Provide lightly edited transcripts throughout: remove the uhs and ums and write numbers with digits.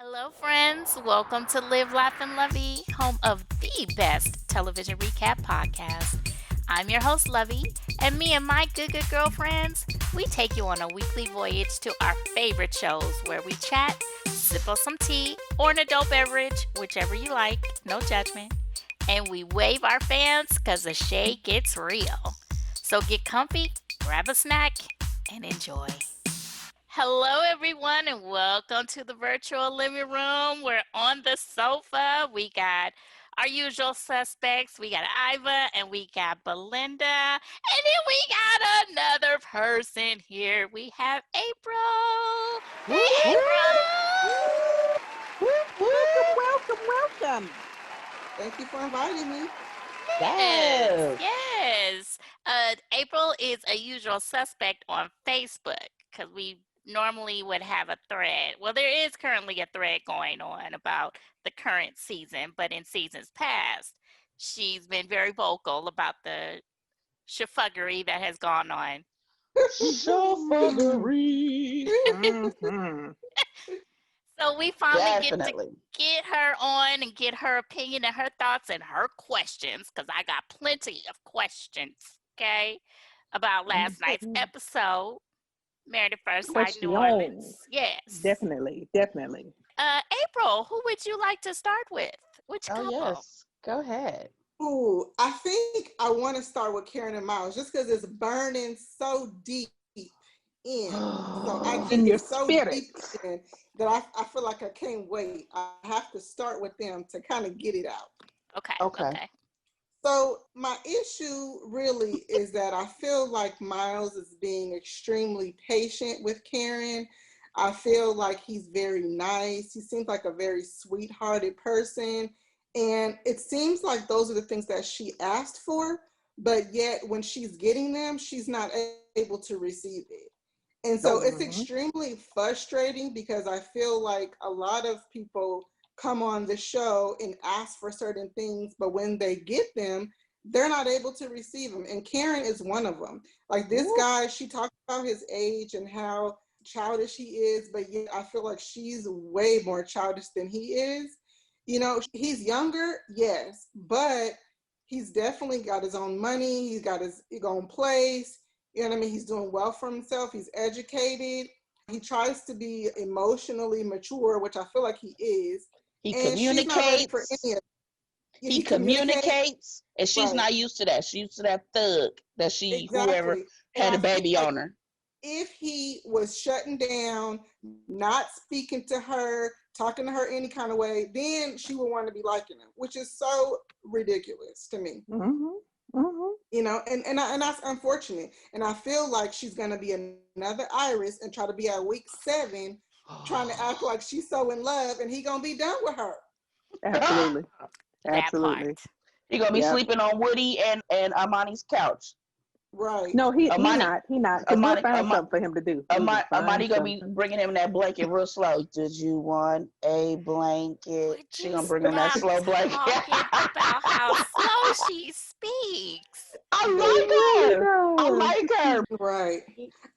Hello, friends. Welcome to Live, Laugh, and Lovey, home of the best television recap podcast. I'm your host, Lovey, and me and my good girlfriends, we take you on a weekly voyage to our favorite shows where we chat, sip on some tea, or an adult beverage, whichever you like, no judgment, and we wave our fans because the shade gets real. So get comfy, grab a snack, and enjoy. Hello, everyone, and welcome to the virtual living room. We're on the sofa. We got our usual suspects. We got Iva and we got Belinda. And then we got another person here. We have April. Whoop, Hey, whoop. April. Welcome. Thank you for inviting me. Yes, Yes. yes. April is a usual suspect on Facebook because we normally would have a thread. Well, there is currently a thread going on about the current season, but in seasons past, she's been very vocal about the shafuggery that has gone on. Chauffeury. Mhm. So we finally get to Definitely. get her on and get her opinion and her thoughts and her questions because I got plenty of questions, okay, about last night's episode, Married at First Sight, New Question. Orleans. Yes. Definitely. April, who would you like to start with? Which Oh, couple? yes. Go ahead. Ooh, I think I want to start with Karen and Miles just because it's burning so deep in. So I In just your it's so spirit. deep in that I feel like I can't wait. I have to start with them to kind of get it out. Okay, Okay. okay. So my issue really is that I feel like Miles is being extremely patient with Karen. I feel like he's very nice. He seems like a very sweethearted person. And it seems like those are the things that she asked for, but yet when she's getting them, she's not able to receive it. And so Nope. it's Mhm. extremely frustrating because I feel like a lot of people come on the show and ask for certain things, but when they get them, they're not able to receive them. And Karen is one of them. Like this Whoop. guy, she talks about his age and how childish he is, but yet I feel like she's way more childish than he is. You know, he's younger, yes, but he's definitely got his own money, he's got his own place. You know what I mean? He's doing well for himself. He's educated. He tries to be emotionally mature, which I feel like he is. He And she's not ready for communicates. any of it. Yeah, He he communicates. communicates, and she's Right. not used to that. She's used to that thug that whoever Exactly. And had I a feel baby like on her. if he was shutting down, not speaking to her, talking to her any kind of way, then she would want to be liking him, which is so ridiculous to me. Mhm. You know, and that's unfortunate. And I feel like she's gonna be another Iris and try to be at week 7, trying to act like she's so in love, and he gonna be done with her. Absolutely. That part. Absolutely. He gonna be Yep. sleeping on Woody and Amani's couch. Right. No, he Amani, not. He not. Because we'll Amani, find Amani, something for him to do. We'll just find Amani gonna be something. bringing him that blanket real slow. Did you want a blanket? Would She you gonna bring him that stop slow blanket. talking about how slow she speaks? I like her. I No. like her. Right.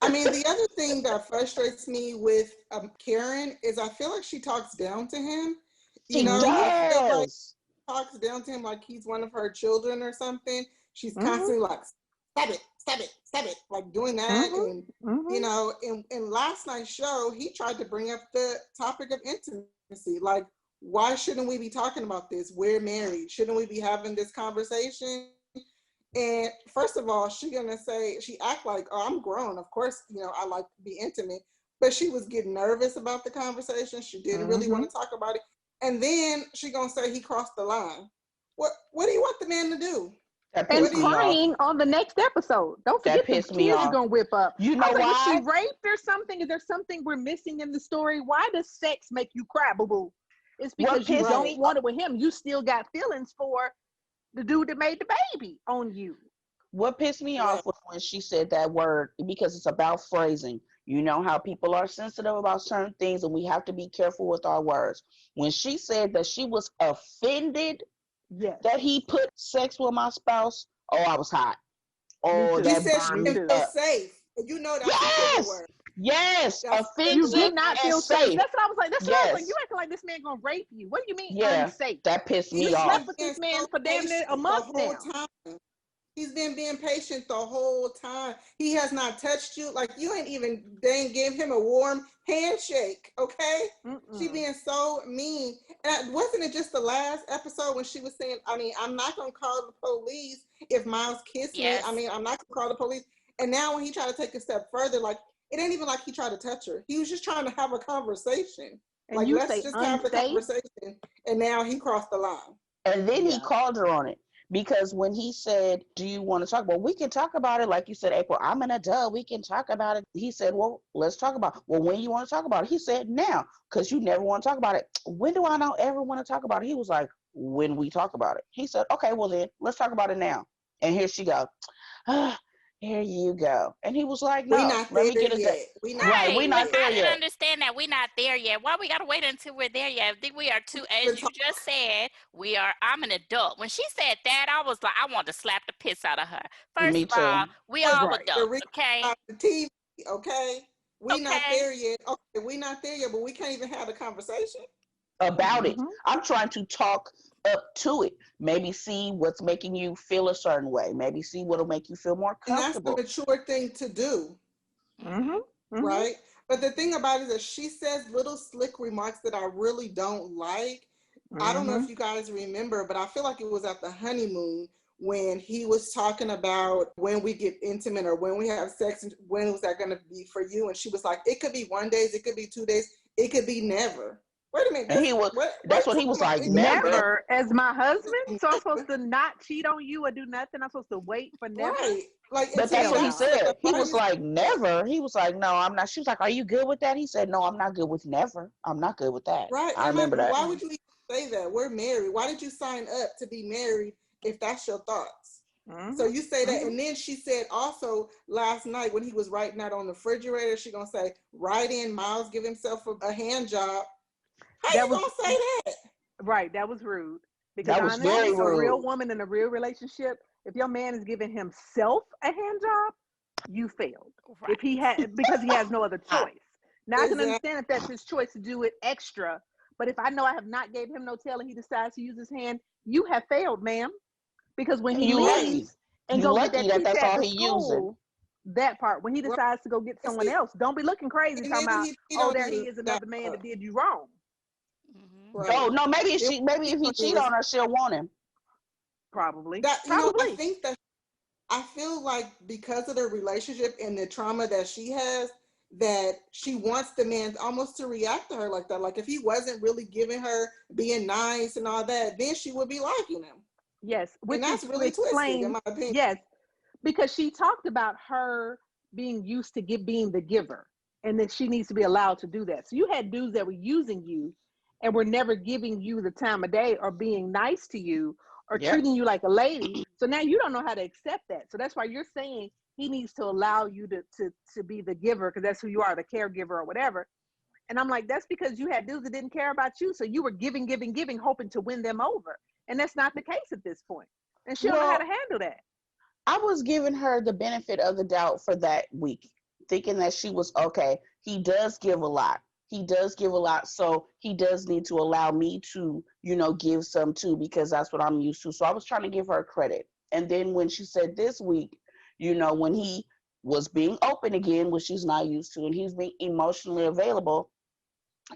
I mean, the other thing that frustrates me with Karen is I feel like she talks down to him. You She know, I Mhm. feel like does. she talks down to him like he's one of her children or something. She's Mhm. constantly like, stop it, like doing that. Mhm. And, you Mhm. know, in last night's show, he tried to bring up the topic of intimacy. Like, why shouldn't we be talking about this? We're married. Shouldn't we be having this conversation? And first of all, she gonna say she act like, oh, I'm grown. Of course, you know, I like to be intimate. But she was getting nervous about the conversation. She didn't really want Mhm. to talk about it. And then she gonna say he crossed the line. What do you want the man to do? That And What pissed do you me off. crying on the next episode. Don't That forget them pissed me tears are off. gonna whip up. You I know was like, was she why? raped or something? Is there something we're missing in the story? Why does sex make you cry, boo boo? It's What because you pissed right? don't me want it with him. You still got feelings for the dude that made the baby on you. what pissed me Right. off was when she said that word because it's about phrasing. You know how people are sensitive about certain things and we have to be careful with our words. When she said that she was offended Yes. that he put sex with my spouse, oh, I was hot. Me Oh, She too. that said she burned Me me didn't too. feel up. safe. And you know that's a trigger Yes! word. Yes, That's You offensive did not and feel safe. safe. That's what I was like. That's what I was like. You Yes. acting like this man gonna rape you. What do you mean Yeah. unsafe? That pissed You me he's slept off. been with being this man so for damn near patient a the month whole now. time. He's been being patient the whole time. He has not touched you. Like you ain't even dang give him a warm handshake. Okay. She Mm-mm. being so mean. And wasn't it just the last episode when she was saying, I mean, I'm not gonna call the police if Miles kissed me. I Yes. mean, I'm not gonna call the police. And now when he tried to take a step further, like it ain't even like he tried to touch her. He was just trying to have a conversation. And Like you let's say just have the unsafe? conversation. And now he crossed the line. And then he Yeah. called her on it because when he said, "Do you want to talk about?" We can talk about it, like you said, April. I'm an adult. We can talk about it. He said, "Well, let's talk about it." Well, when you want to talk about it? He said, "Now," because you never want to talk about it. When do I not ever want to talk about it? He was like, "When we talk about it." He said, "Okay, well then, let's talk about it now." And here she go. Ah, here you go. And he was like, We "No, not let there me get a date." yet. We not Right, there we Right, but not yet. there I didn't yet. understand that we're not there yet. Why we gotta wait until we're there yet? I think we are too, We're as you talking just said, we are. I'm an adult. When she said that, I was like, I wanted to slap the piss out of her. First Me of all, too. we was all Right. the adults, reason okay? about the TV. Okay, we not Okay. there yet. Okay, we not there yet, but we can't even have a conversation. About it. Mm-hmm. I'm trying to talk up to it. Maybe see what's making you feel a certain way. Maybe see what'll make you feel more And that's the comfortable. mature thing to do, Mm-hmm. Mhm. Mm-hmm. right? But the thing about it is that she says little slick remarks that I really don't like. I don't know Mm-hmm. if you guys remember, but I feel like it was at the honeymoon when he was talking about when we get intimate or when we have sex, and when was that going to be for you? And she was like, it could be 1 day, it could be 2 days, it could be never. Wait a minute, And this he was what that's what he was come on, like, it could be never. Never as my husband. So I'm supposed never. to not cheat on you or do nothing. I'm supposed to wait for never. Right. Like, and But to that's me, Hell what he that's no. silly. said. Like, He why are was you like, saying that? never. He was like, no, I'm not. She was like, are you good with that? He said, no, I'm not good with never. I'm not good with that. Right. I I'm like, remember well, that. why would you even say that? We're married. Why did you sign up to be married if that's your thoughts? So you say Mm-hmm. that, Mm-hmm. and then she said also last night when he was writing out on the refrigerator, she gonna say, "Write in Miles give himself a hand job." How That you was gonna say that? right. That was rude. Because That I was That very understand was a real rude. rude. woman in a real relationship, if your man is giving himself a hand job, you failed. If he Right. had because he has no other choice. Now I can Exactly. understand if that's his choice to do it extra, but if I know I have not gave him no tail and he decides to use his hand, you have failed, ma'am. Because when And he you Right. lucky. leaves and You go get lucky that that that's pizza at all the he using. school, that part, when he Right. decides to go get And someone see, else, don't be looking crazy and talking then when about, he cheat oh, on there he you, is, that another man part. that did you wrong. Mhm. Oh Right. no, maybe if Then maybe when he if cheat he on you cheat is on her, she'll want him. Probably. that I Probably. think that I feel like because of the relationship and the trauma that she has, that she wants the man almost to react to her like that. Like if he wasn't really giving her being nice and all that, then she would be liking him. Yes, And which that's is really twisted, in explains, my opinion. yes, because she talked about her being used to being the giver and that she needs to be allowed to do that. So you had dudes that were using you and were never giving you the time of day or being nice to you or Yep. treating you like a lady. So now you don't know how to accept that. So that's why you're saying he needs to allow you to be the giver because that's who you are, the caregiver or whatever. And I'm like, that's because you had dudes that didn't care about you. So you were giving, giving, giving, hoping to win them over. And that's not the case at this point. And she don't know how to Well, handle that. I was giving her the benefit of the doubt for that week, thinking that she was okay. He does give a lot. He does give a lot. So he does need to allow me to, give some too, because that's what I'm used to. So I was trying to give her credit. And then when she said this week, when he was being open again, which she's not used to, and he's being emotionally available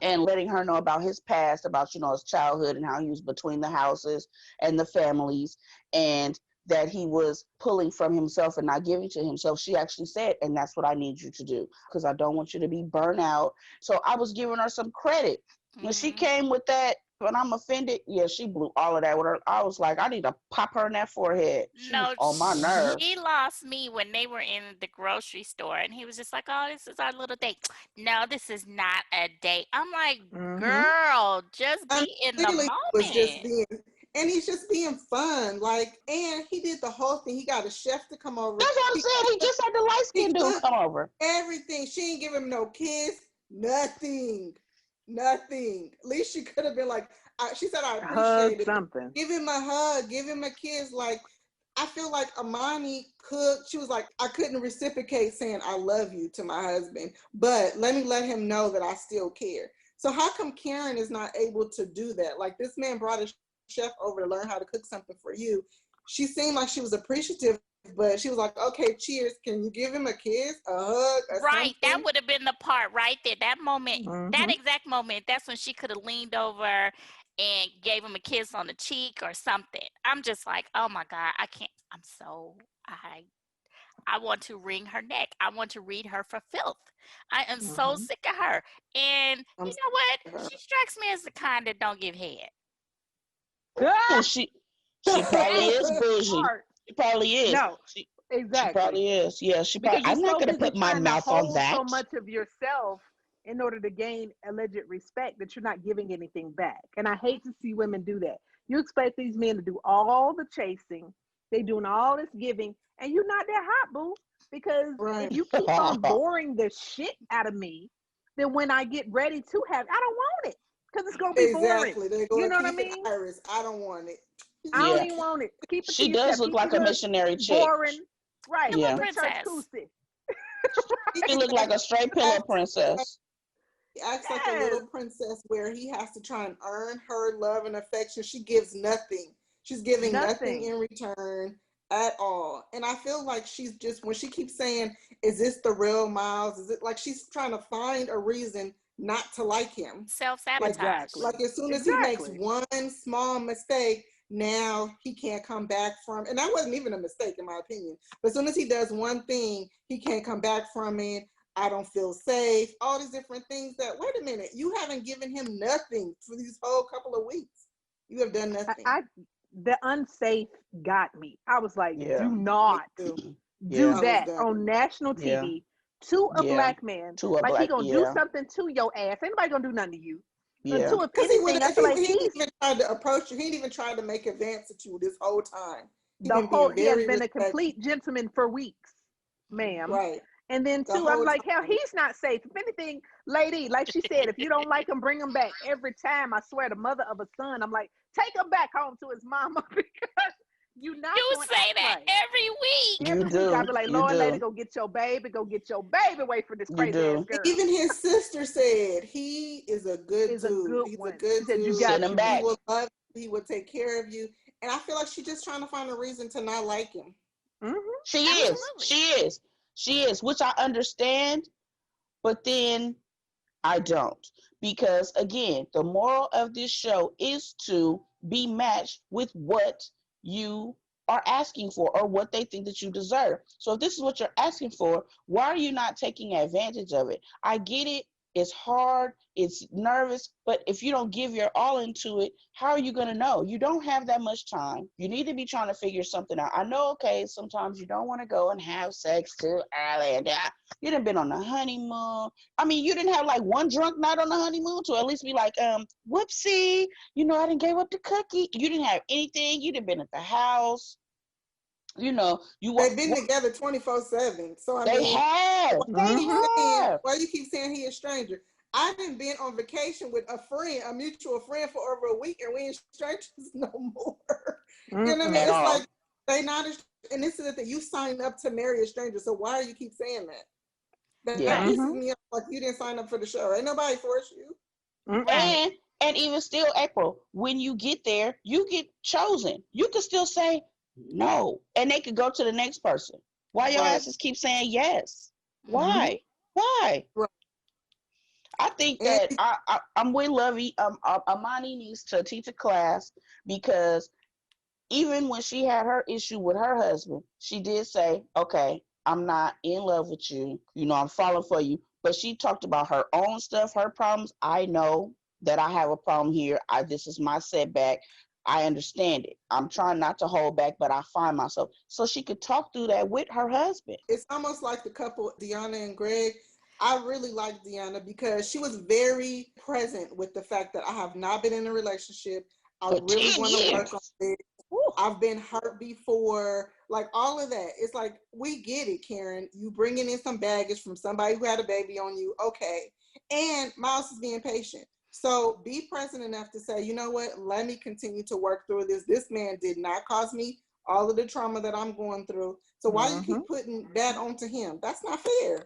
and letting her know about his past, about, his childhood and how he was between the houses and the families, and that he was pulling from himself and not giving to himself. She actually said, and that's what I need you to do because I don't want you to be burnt out. So I was giving her some credit. When she Mhm. came with that, when I'm offended, yeah, she blew all of that with her. I was like, I need to pop her in that forehead. She was No, on my nerve. she lost me when they were in the grocery store and he was just like, "Oh, this is our little date." No, this is not a date. I'm like, Mm-hmm. "Girl, just I mean, be in the clearly he was just moment." being, and he's just being fun. Like, and he did the whole thing. He got a chef to come over. That's what I'm He saying. He just had the light he skinned dude cooked come over. everything. She ain't give him no kiss, nothing, nothing. At least she could have been like, she said, I A hug, appreciate it. something. Give him a hug, give him a kiss. Like, I feel like Amani cooked. She was like, I couldn't reciprocate saying I love you to my husband, but let him know that I still care. So how come Karen is not able to do that? Like, this man brought a chef over to learn how to cook something for you. She seemed like she was appreciative, but she was like, okay, cheers. Can you give him a kiss, a hug, or Right, that something? would have been the part right there. That moment, that Mm-hmm. exact moment, that's when she could have leaned over and gave him a kiss on the cheek or something. I'm just like, oh my God, I can't. I I want to wring her neck. I want to read her for filth. I am so Mm-hmm. sick of her. And I'm you know what? sorry. She strikes me as the kind that don't give head. Ooh, Ah, she probably that is bougie. part. She probably is. No, She exactly. probably is. Yeah, she probably. Because you're I'm not so gonna busy put my trying to mouth on hold that. so much of yourself in order to gain alleged respect that you're not giving anything back. And I hate to see women do that. You expect these men to do all the chasing, they doing all this giving, and you're not that hot, boo. Because if Right. you keep on boring the shit out of me, then when I get ready to have, I don't want it because it's gonna be boring. Exactly. They You go know what I keep it mean? Iris. I don't want it. I don't Yeah, even want it. Keep it to she does yourself. look Keep like your a little missionary chick. boring, right? Pillow Yeah, The church princess. pussy. she looked like a straight pillow princess. He acts like a Yes, little princess where he has to try and earn her love and affection. She gives nothing. She's giving nothing nothing. in return at all. And I feel like she's just, when she keeps saying, is this the real Miles? Is it like she's trying to find a reason not to like him? Self Like, sabotage. Exactly. like as soon as he makes Exactly. one small mistake, now he can't come back from, and that wasn't even a mistake in my opinion. But as soon as he does one thing, he can't come back from it. I don't feel safe. All these different things that, wait a minute, you haven't given him nothing for these whole couple of weeks. You have done nothing. I the unsafe got me. I was like, Yeah, do Me not too. do yeah, I was that done. on national yeah, TV to a yeah. black man. To a Like he black, gonna do yeah, something to your ass. Anybody gonna do nothing to you. And yeah. two, if Because he would anything, I have, feel like he didn't he's even tried to approach you. He didn't even try to make advance to you this whole time. He the been whole being he has very been a respectful. complete gentleman for weeks, ma'am. Right. And then The two, I'm whole like, hell, time. he's not safe. If anything, lady, like she said, if you don't like him, bring him back. Every time, I swear, the mother of a son, I'm like, take him back home to his mama because you're not You going to say act that right. every week. You Every week, I'll do, be like, you Lord, lady, do, go get your baby. Go get your baby away from this you crazy ass do. girl. Even his sister said he is a good Is a dude. good He's a one. good She said, you dude. Send got him you, He back. man. will love you. He will take care of you. And I feel like she's just trying to find a reason to not like him. Mm-hmm. She is, Absolutely. she is, she is, which I understand, but then I don't. Because again, the moral of this show is to be matched with what you are asking for or what they think that you deserve. So if this is what you're asking for, why are you not taking advantage of it? I get it. It's hard. It's nervous. But if you don't give your all into it, how are you going to know? You don't have that much time. You need to be trying to figure something out. I know, okay, sometimes you don't want to go and have sex too early. And you done been on the honeymoon. I mean, you didn't have like one drunk night on the honeymoon to at least be like, whoopsie, I didn't give up the cookie. You didn't have anything. You didn't been at the house. You They've been what together 24/7. So I they mean, have. They Mm-hmm. have. why you keep saying he a stranger? I didn't been on vacation with a friend, a mutual friend, for over a week, and we ain't strangers no more. You know what I mean? At Mm-mm. It's all. like they not, and this is the thing. You signed up to marry a stranger, so why do you keep saying that? That Yeah. Right. pisses Mm-hmm. me off. Like, you didn't sign up for the show. Ain't nobody force you. Mm-mm. Right. And even still, April, when you get there, you get chosen. You could still say no, and they could go to the next person. Why your Right. asses keep saying yes? Mm-hmm. Mm-hmm. Why? Why? Right. I think And that I'm with Lovey. Amani needs to teach a class because even when she had her issue with her husband, she did say, okay, I'm not in love with you. I'm falling for you. But she talked about her own stuff, her problems. I know that I have a problem here. This is my setback. I understand it. I'm trying not to hold back, but I find myself. So she could talk through that with her husband. it's almost like the couple, Deanna and Greg. I really like Deanna because she was very present with the fact that I have not been in a relationship. I For really 10 want to work on years. this. Woo. I've been hurt before, like all of that. It's like, we get it, Karen. You bringing in some baggage from somebody who had a baby on you, okay. And Miles is being patient. So be present enough to say, you know what, let me continue to work through this. This man did not cause me all of the trauma that I'm going through. So why you keep putting that onto him? That's not fair.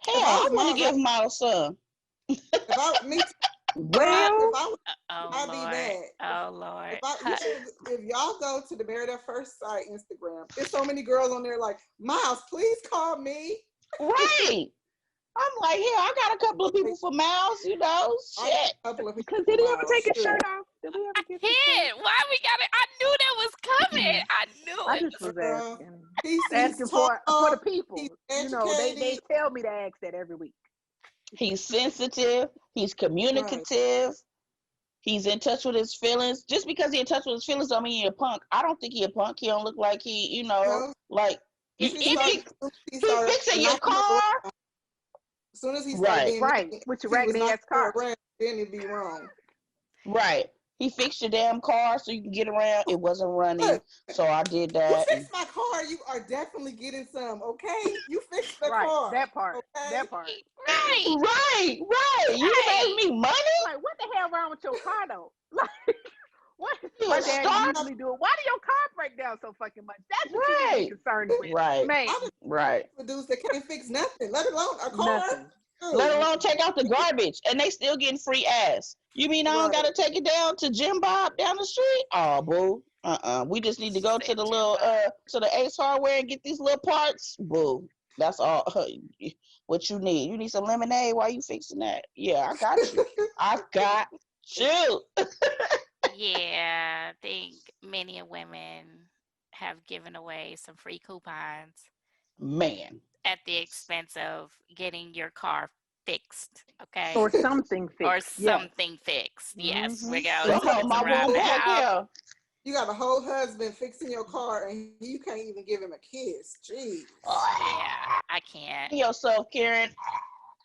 Hell, I want to give Miles some. If I me Well, if I was, Oh I'd be Lord. mad. Oh Lord. If y'all go to the Married at First Sight Instagram, there's so many girls on there like, Miles, please call me. Right. I'm like, yeah, I got a couple of people for Miles, you know, shit. because did he ever take his shirt off? Did we ever get his shirt? Why we got it? I knew that was coming. I knew I it. just was asking. He's Asking tall, for the people. he's You know, they educated. tell me to ask that every week. He's sensitive. He's communicative. He's in touch with his feelings. Just because he's in touch with his feelings don't mean he a punk. I don't think he a punk. He don't look like he, you know, No. like He fixing your car. As soon as he started being right, with your raggedy ass car, then it'd be wrong. Right. He fixed your damn car so you can get around. It wasn't running, so I did You that. fix my car, you are definitely getting some, okay? You fixed the car. That part. Okay? That part. Right. You gave me money? Like, what the hell wrong with your car though? Like, what? You My a dad star? usually do it. Why do your car break down so fucking much? That's what you need to be concerned with. Right. Man. Right. The dudes that can't fix nothing, let alone a car. Nothing. Let alone take out the garbage, and they still getting free ass. You mean I don't gotta take it down to Jim Bob down the street? Oh, boo. We just need to go to the little to the Ace Hardware and get these little parts. Boo. That's all. What you need? You need some lemonade while you fixing that? Yeah, I got you. I got you. Yeah, I think many women have given away some free coupons. Man. At the expense of getting your car fixed, okay? Or something fixed. Or something fixed. Yes, we go. My woman was like, yeah. You got a whole husband fixing your car and you can't even give him a kiss. Jeez. Yeah, I can't. Yourself, Karen.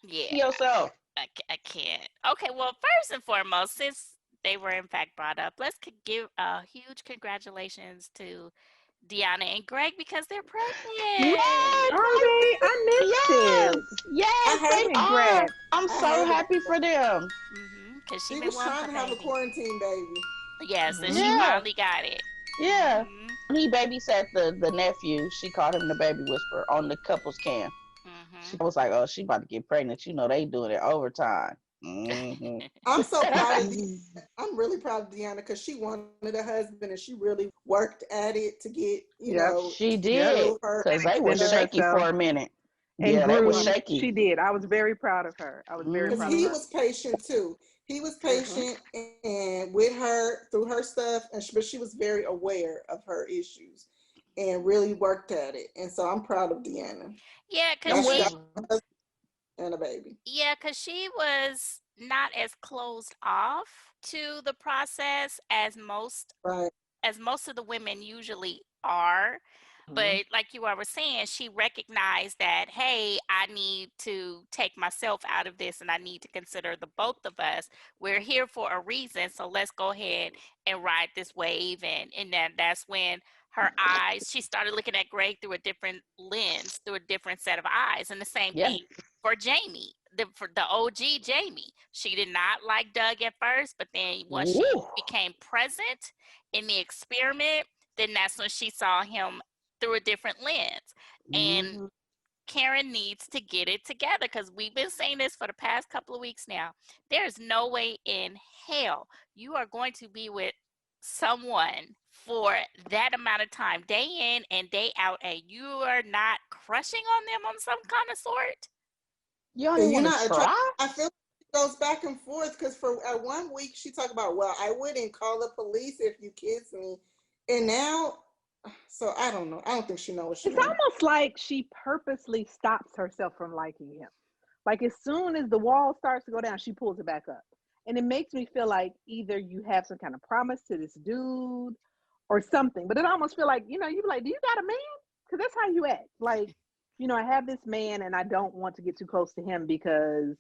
Yeah. Yourself. I can't. Okay, well, first and foremost, since they were in fact brought up, let's give a huge congratulations to Deanna and Greg because they're pregnant. Are they? I missed it. Yes, they are. I'm so happy for them. Because she was trying to have a quarantine baby. Yes, and she finally got it. Yeah. He babysat the nephew. She called him the baby whisperer on the couples cam. She was like, oh, she about to get pregnant. You know, they doing it overtime. I'm so proud of Deanna. I'm really proud of Deanna because she wanted a husband and she really worked at it to get, you know. She did. Because they were shaky for a minute. And they were shaky. She did. I was very proud of her. Because he was patient too. He was patient and with her through her stuff, but she was very aware of her issues and really worked at it. And so I'm proud of Deanna. Yeah, because she and a baby. Yeah, because she was not as closed off to the process as most of the women usually are. But like you were saying, she recognized that, hey, I need to take myself out of this and I need to consider the both of us. We're here for a reason, so let's go ahead and ride this wave. And then that's when her eyes, she started looking at Greg through a different lens, through a different set of eyes. And the same thing for Jamie, for the OG Jamie. She did not like Doug at first, but then once she became present in the experiment, then that's when she saw him through a different lens. And Karen needs to get it together because we've been saying this for the past couple of weeks now. There's no way in hell you are going to be with someone for that amount of time, day in and day out, and you are not crushing on them on some kind of sort. You don't even want to try? I feel like it goes back and forth because for 1 week she talked about, well, I wouldn't call the police if you kiss me. And now, so I don't know. I don't think she knows what she wants. It's almost like she purposely stops herself from liking him. Like as soon as the wall starts to go down, she pulls it back up. And it makes me feel like either you have some kind of promise to this dude or something. But it almost feel like, you know, you be like, do you got a man? Because that's how you act. Like, you know, I have this man and I don't want to get too close to him because,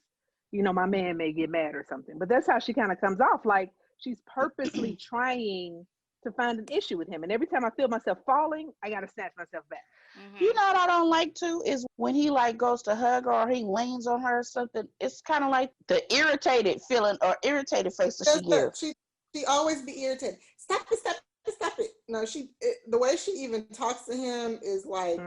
you know, my man may get mad or something. But that's how she kind of comes off. Like she's purposely trying to find an issue with him. And every time I feel myself falling, I got to snatch myself back. You know what I don't like too is when he like goes to hug her or he leans on her or something. It's kind of like the irritated feeling or irritated face that she gives. She always be irritated. Stop it, stop stop it. No, the way she even talks to him is like,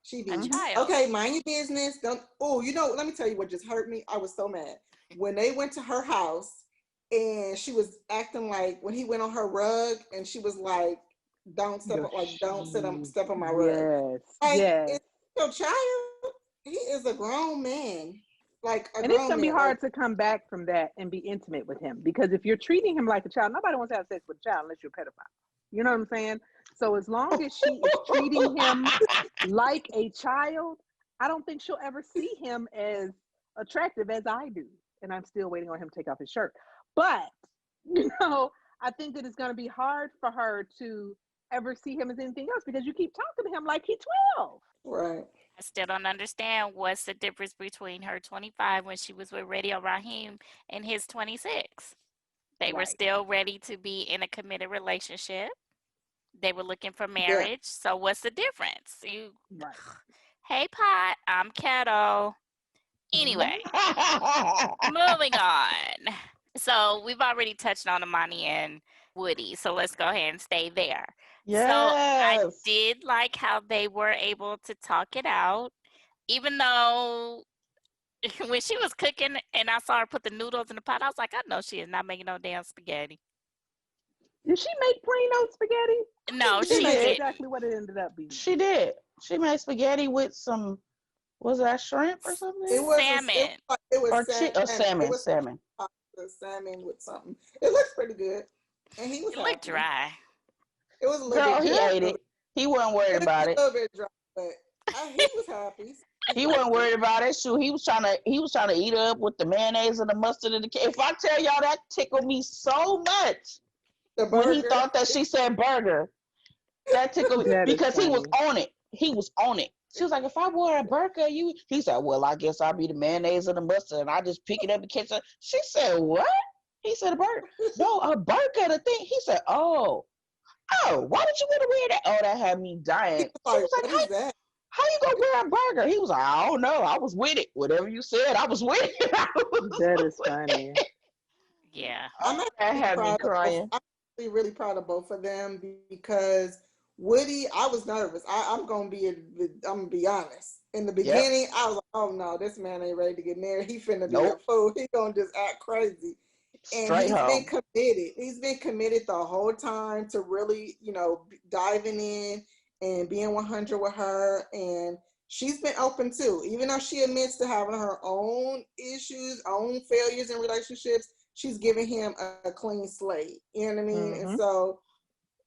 she be, A child. okay, mind your business. Don't, oh, let me tell you what just hurt me. I was so mad. When they went to her house and she was acting like, when he went on her rug and she was like, don't step step on my rug. Yes. Like, Yes. it's your child. He is a grown man. Like a And grown it's gonna be man. hard to come back from that and be intimate with him, because if you're treating him like a child, nobody wants to have sex with a child unless you're a pedophile. You know what I'm saying? So as long as she is treating him like a child, I don't think she'll ever see him as attractive as I do. And I'm still waiting on him to take off his shirt. But, I think that it's going to be hard for her to ever see him as anything else, because you keep talking to him like he's 12. Right. I still don't understand what's the difference between her 25 when she was with Radio Raheem and his 26. They were still ready to be in a committed relationship. They were looking for marriage. Yeah. So what's the difference? Right. Hey, Pot, I'm Keto. Anyway, moving on. So we've already touched on Amani and Woody, so let's go ahead and stay there. Yes. So I did like how they were able to talk it out, even though when she was cooking and I saw her put the noodles in the pot, I was like, I know she is not making no damn spaghetti. Did she make plain old spaghetti? No, she did. didn't. Exactly what it ended up being. She did. She made spaghetti with some, was that shrimp or something? It was salmon. It was salmon. Salmon. Salmon with something. It looks pretty good. And he was looked dry. It was a little bit. He ate it. He wasn't worried about it. A little bit dry, but he was happy. He wasn't worried about it. Shoot, he was trying to eat up with the mayonnaise and the mustard and the. If I tell y'all, that tickled me so much. When he thought that she said burger, that tickled me because he was on it. He was on it. She was like, if I wore a burger, you. He said, well, I guess I'll be the mayonnaise and the mustard, and I just pick it up and catch it. She said, what? He said, a burger. No, a burger. The thing. He said, oh, why did you want to wear that? Oh, that had me dying. She was like, what is that? How you gonna wear a burger? He was like, I don't know. I was with it. Whatever you said, I was with it. That is funny. Yeah. That had me crying. I'm really proud of both of them because Woody, I was nervous. I'm gonna be honest. In the beginning, I was like, oh no, this man ain't ready to get married. He finna do that fool. He gonna just act crazy. And he's been committed. He's been committed the whole time to really, diving in and being 100 with her. And she's been open too. Even though she admits to having her own issues, own failures in relationships, she's giving him a clean slate. You know what I mean? And so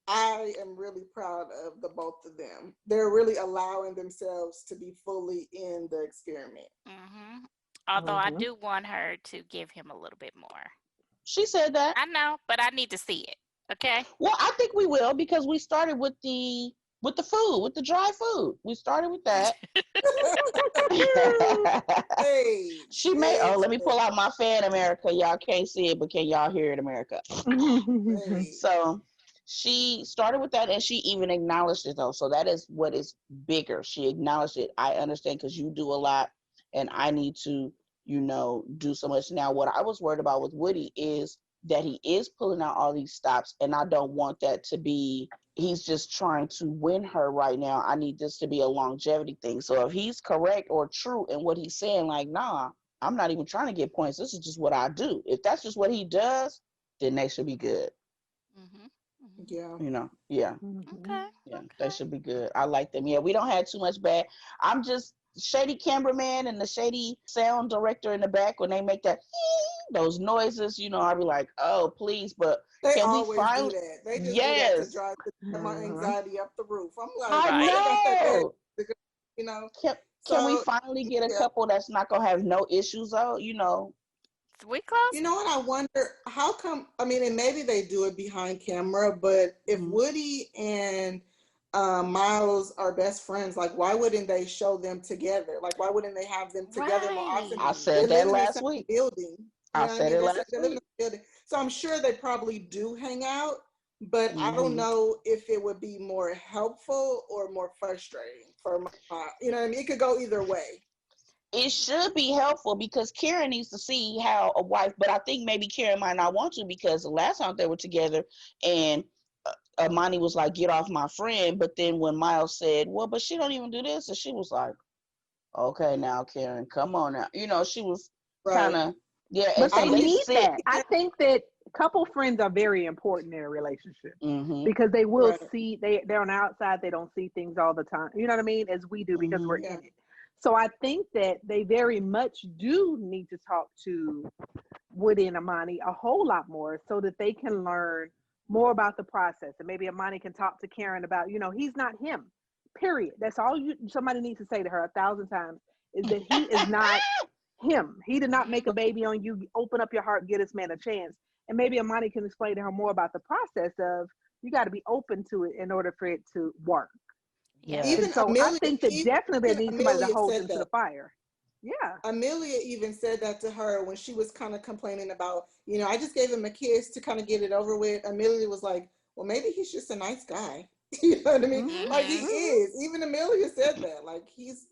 I am really proud of the both of them. They're really allowing themselves to be fully in the experiment. Although I do want her to give him a little bit more. She said that. I know, but I need to see it. Okay. Well, I think we will because we started with the food, with the dry food. We started with that. She made. Oh, let me pull out my fan, America. Y'all can't see it, but can y'all hear it, America? So she started with that, and she even acknowledged it though. So that is what is bigger. She acknowledged it. I understand because you do a lot, and I need to, do so much. Now, what I was worried about with Woody is that he is pulling out all these stops, and I don't want that to be. He's just trying to win her right now. I need this to be a longevity thing. So if he's correct or true in what he's saying, like, nah, I'm not even trying to get points. This is just what I do. If that's just what he does, then they should be good. Yeah. Yeah. Okay. Yeah, they should be good. I like them. Yeah, we don't have too much bad. I'm just shady cameraman and the shady sound director in the back when they make that those noises, I'll be like, oh, please, but they can we always finally do that. They just do that to drive my anxiety up the roof. I'm like, I know. Can we So, finally get a couple that's not gonna have no issues though? We close. You know what? I wonder how come. I mean, and maybe they do it behind camera, but if Woody and Miles are best friends, like why wouldn't they show them together? Like why wouldn't they have them together more often? I said that last week. Building. I said it last week. Building. So I'm sure they probably do hang out, but I don't know if it would be more helpful or more frustrating for my. It could go either way. It should be helpful because Karen needs to see how a wife, but I think maybe Karen might not want to because the last time they were together and Amani was like, get off my friend. But then when Miles said, well, but she don't even do this. And she was like, okay, now, Karen, come on now. You know, she was kind Right. of, yeah. And But so they they need sit. that. I think that couple friends are very important in a relationship Mm-hmm. because they will Right. see, they're on the outside, they don't see things all the time. You know what I mean? As we do because we're Mm-hmm. Yeah. in it. So I think that they very much do need to talk to Woody and Amani a whole lot more so that they can learn more about the process. And maybe Amani can talk to Karen about, you know, he's not him. Period. That's all somebody needs to say to her 1,000 times is that he is not him. He did not make a baby on you. Open up your heart, give this man a chance. And maybe Amani can explain to her more about the process of you got to be open to it in order for it to work. Yeah. Yes. And Even so I Amelia, think that definitely they even need somebody to Amelia hold said them to the that. fire. Yeah. Amelia even said that to her when she was kind of complaining about, you know, I just gave him a kiss to kind of get it over with. Amelia was like, well, maybe he's just a nice guy. You know what I mean? Mm-hmm. Like he Mm-hmm. is. Even Amelia said that. Like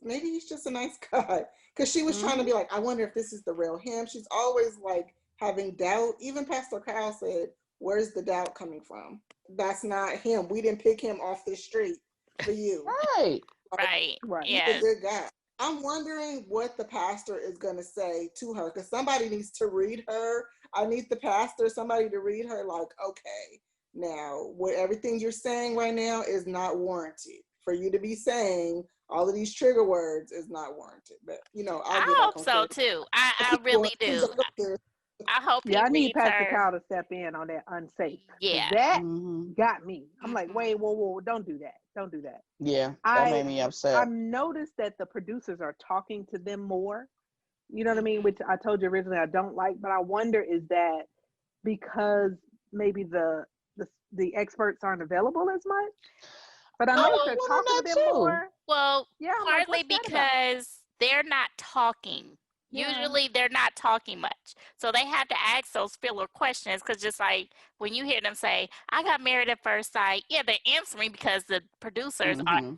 maybe he's just a nice guy. Because she was trying to Mm-hmm. be like, I wonder if this is the real him. She's always like having doubt. Even Pastor Kyle said, where's the doubt coming from? That's not him. We didn't pick him off the street for you. Right. Like, Right. Right. he's a Yes. good guy. I'm wondering what the pastor is going to say to her because somebody needs to read her. I need the pastor, somebody to read her like, okay, now what everything you're saying right now is not warranted. For you to be saying all of these trigger words is not warranted. But, you know, I'll I get back hope on so Carrie. too. I'll I keep going. really do. I hope Yeah, he I need reads Pastor her. Kyle to step in on that unsafe because Yeah. that Mm-hmm. got me. I'm like, Mm-hmm. wait, whoa, don't do that. Don't do that. Yeah. That I made me Mm-hmm. upset. I've noticed that the producers are talking to them more. You know what I mean? Mm-hmm. Which I told you originally I don't like, but I wonder is that because maybe the experts aren't available as much. But I I noticed was they're wondering talking to that them too. more. Well, Yeah, I'm like, partly what's that about? because they're not talking. Yeah. Usually they're not talking much. So they have to ask those filler questions because just like when you hear them say, I got married at first sight, yeah, they're answering because the producers Mm-hmm.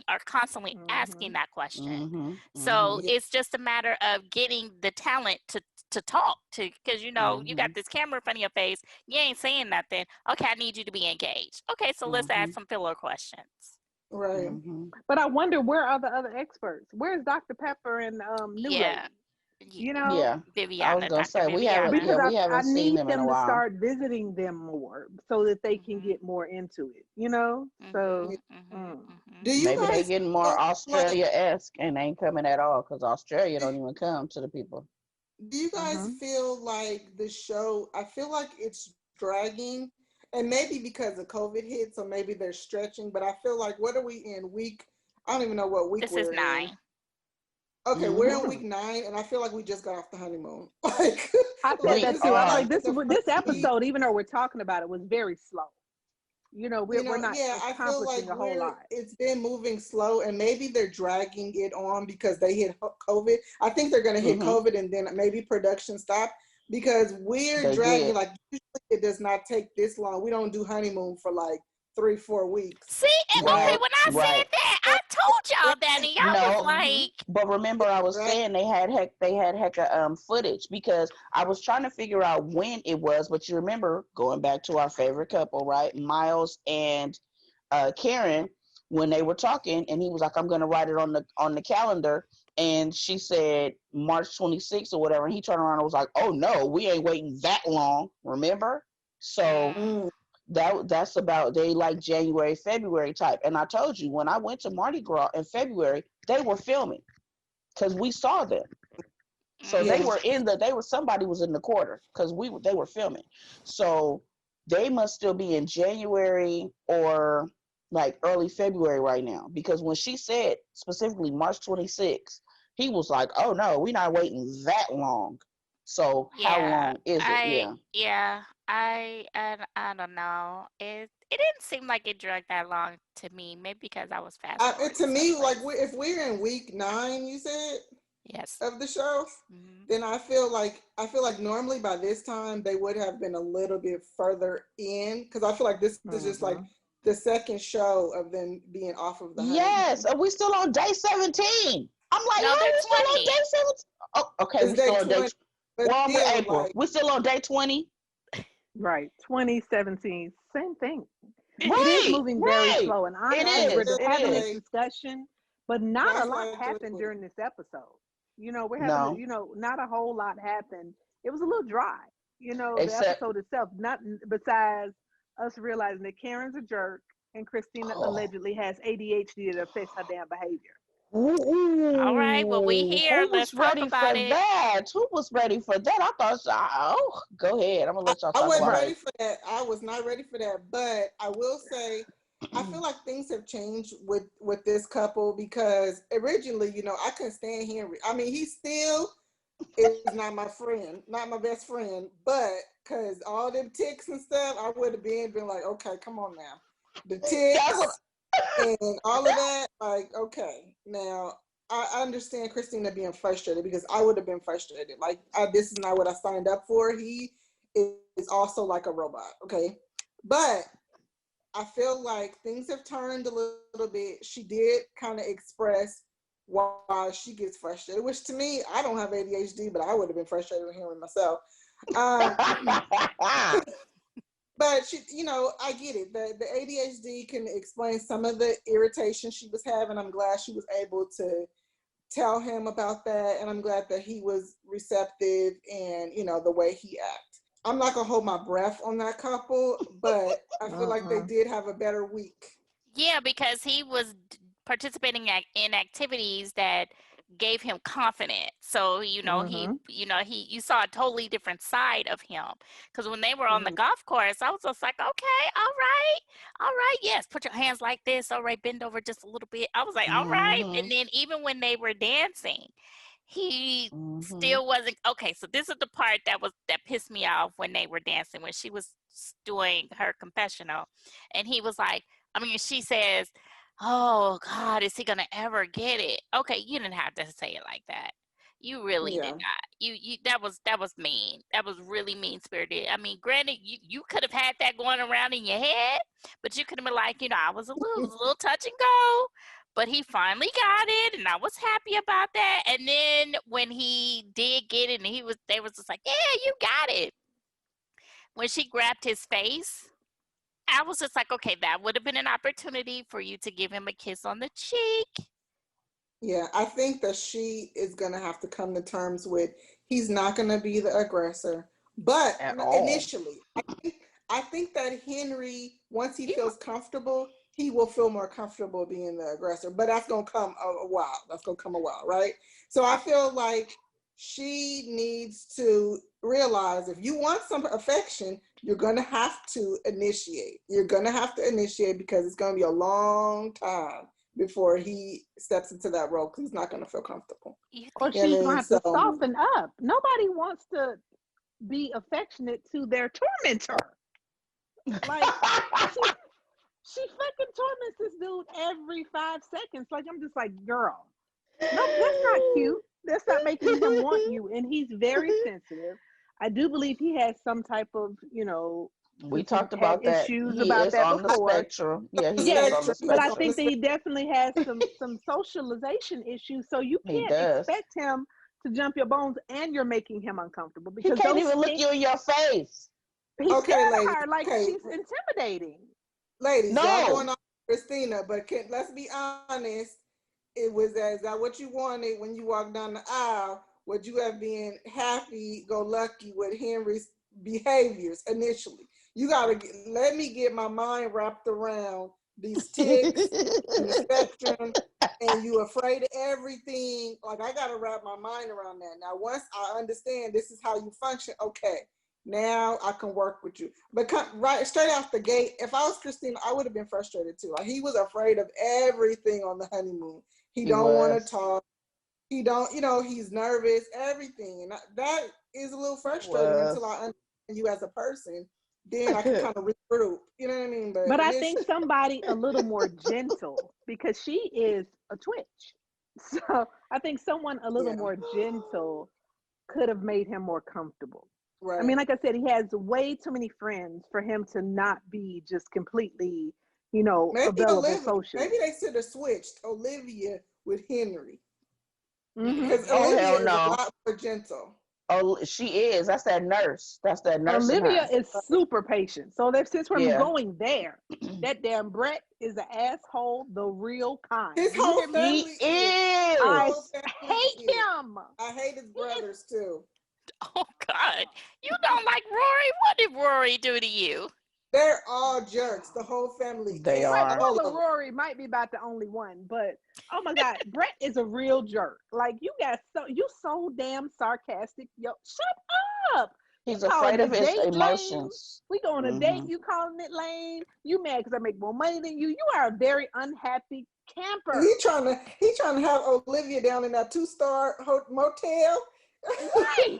are constantly Mm-hmm. asking that question. Mm-hmm. Mm-hmm. So Yeah. it's just a matter of getting the talent to talk to because you know you Mm-hmm. got this camera in front of your face, you ain't saying nothing. Okay, I need you to be engaged. Okay, so let's Mm-hmm. ask some filler questions. Right. Mm-hmm. But I wonder where are the other experts? Where's Dr. Pepper and New Yeah. Lady? You know? Yeah. I was Viviana, gonna Dr. say Viviana. Because we I haven't seen need them in a them to while. start visiting them more so that they can Mm-hmm. get more into it, you know? Mm-hmm. So, Mm-hmm. mm. Do Mm-hmm. you Maybe they guys getting more feel like, Australia-esque and ain't coming at all because Australia don't even come to the people. do you guys Mhm. feel like the show, I feel like it's dragging and maybe because of COVID hit, so maybe they're stretching, but I feel like what are we in week? I don't even know what week This is we're in. 9. Okay, we're in Mm-hmm. week 9 and I feel like we just got off the honeymoon. Like I said like We that this too. is I was are. like, like this the this first week, episode, even though we're talking about it, was very slow. You know, you we're know, not yeah, I feel like accomplishing a whole lot. it's been moving slow and maybe they're dragging it on because they hit COVID. I think they're going to hit Mm-hmm. COVID and then maybe production stop because we're They dragging did. like usually it does not take this long. We don't do honeymoon for like 3-4 weeks. See, okay, Right. Now when I Right. said that, I they're told y'all that, dragging, and y'all was No, Mhm. like, but remember it's I was dragging. saying they had heck of footage because I was trying to figure out when it was, but you remember going back to our favorite couple, right? Miles and Karen when they were talking and he was like, I'm gonna write it on the calendar and she said March 26th or whatever and he turned around and was like, oh no, we ain't waiting that long, remember? So mm, Mm, that's about they like January, February type. And I told you when I went to Mardi Gras in February, they were filming because we saw them. So mm, yeah. somebody was in the quarter because they were filming. So they must still be in January or like early February right now because when she said specifically March 26th, he was like, "Oh no, we're not waiting that long." So how yeah, long is it? Yeah. I don't know. It didn't seem like it dragged that long to me. Maybe because I was fast To forwarding some me, like places. if we're in week 9, you said Yes. of the show, Mm-hmm. then I feel like normally by this time they would have been a little bit further in because I feel like this is just like Mhm. the second show of them being off of the Yes, honeymoon. are we still on day 17? I'm like, No, how they're are we still on 20. day 17? Oh, okay, It's we still day on day. 20, but Well, I'm still April. like We still on day 20. Right. 2017, same thing. It is Right, moving very right. slow. And It honestly, I we're is. feel It having this is. like discussion, but not a that's lot how I happened feel. during this episode. We're having, No. not a whole lot happened. It was a little dry. The Except, episode itself, not besides us realizing that Karen's a jerk and Christina oh. allegedly has ADHD that affects her damn behavior. All right, well, we Ooh, here. who Let's was talk ready for about it. that? Who was ready for that? I thought, oh, go ahead. I'm gonna let y'all I talk wasn't about Right. ready for that. I was not ready for that. But I will say, I it. feel like things have changed with this couple because originally, I couldn't stand Henry. I mean, he still is not my friend, not my best friend, but because all them ticks and stuff, I would have been like, okay, come on now, the That's what. ticks and all of that, like, okay, now. I understand Christina being frustrated because I would have been frustrated. Like, this is not what I signed up for. He is also like a robot, okay? But I feel like things have turned a little bit. She did kind of express why she gets frustrated, which to me, I don't have ADHD, but I would have been frustrated with hearing myself. Um, but she, I get it. The ADHD can explain some of the irritation she was having. I'm glad she was able to tell him about that, and I'm glad that he was receptive and the way he acts. I'm not gonna hold my breath on that couple, but I feel like they Uh-uh. did have a better week. Yeah, because he was participating in activities that gave him confidence. So, Mm-hmm. you saw a totally different side of him. Because when they were on the Mm-hmm. golf course, I was just like, okay, all right, yes, put your hands like this. All right, bend over just a little bit. I was like, all right. Hmm. And then even when they were dancing, he Hmm. still wasn't okay. So this is the part that pissed me off when they were dancing, when she was doing her confessional, and he was like, she says, "Oh God, is he gonna ever get it?" Okay, you didn't have to say it like that. You really did Yeah. not. You that was mean. That was really mean spirited. Granted, you could have had that going around in your head, but you could have been like, I was it was a little touch and go, but he finally got it, and I was happy about that. And then when he did get it, and they was just like, "Yeah, you got it." When she grabbed his face, I was just like, okay, that would have been an opportunity for you to give him a kiss on the cheek. Yeah, I think that she is gonna have to come to terms with he's not gonna be the aggressor. But At all. initially, I think that Henry, once he He, feels comfortable, he will feel more comfortable being the aggressor. But that's gonna come a while. That's gonna come a while, right? So I feel like she needs to realize if you want some affection, you're gonna have to initiate. You're gonna have to initiate because it's gonna be a long time before he steps into that role because he's not going to feel comfortable. you Or think? You know she's what I gonna mean? have to So, soften up. Nobody wants to be affectionate to their tormentor. Like she fucking torments this dude every 5 seconds. Like I'm just like, girl, no, that's not cute. That's not making him want you. And he's very sensitive. I do believe he has some type of, We we've talked had about that. issues He about is that on the before. spectrum. Yeah, he is Yes, on the spectrum. but That's I on the spectrum. think that he spectrum. definitely has some socialization issues. So you He can't does. expect him to jump your bones and you're making him uncomfortable He because can't those even look ticks, you in your face. he's Okay, scared of ladies. her. Like Okay, she's intimidating. ladies, y'all going No. on Christina, but let's be honest. It was is that what you wanted when you walked down the aisle? Would you have been happy, go lucky with Henry's behaviors initially? You gotta let me get my mind wrapped around these ticks and the spectrum, and you afraid of everything. Like I gotta wrap my mind around that. Now, once I understand this is how you function, okay, now I can work with you. But right straight off the gate, if I was Christina, I would have been frustrated too. Like he was afraid of everything on the honeymoon. He He don't want to was. talk. He don't, he's nervous. Everything, and that is a little He frustrating until I was. understand you as a person. Then I can kind of regroup. You know what I mean? But But I think initially, somebody a little more gentle because she is a twitch. So I think someone a little yeah, more gentle could have made him more comfortable. I mean, right. like I said, he has way too many friends for him to not be just completely, Maybe available Olivia. Maybe socially. they should have switched Olivia with Henry Mm-hmm. because Oh hell Olivia is a no. lot more gentle. Oh, she is. That's that nurse. That's that nurse in Olivia her. is super patient. So that since we're Yeah. going there, that damn Brett is an asshole, the real kind. His Do you whole hear me? He family is. His I whole is. family hate is. him. I hate his He is brothers too. Oh God, you don't like Rory? What did Rory do to you? They're all jerks. The whole family They is right. are. all Brother of them. Rory might be about the only one, but oh my God, Brett is a real jerk. Like you so damn sarcastic. Yo, shut up. You He's calling afraid the of his date lame? emotions. We go on a date, Hmm. you calling it lame? You mad because I make more money than you? You are a very unhappy camper. He trying to have Olivia down in that 2-star motel. Right.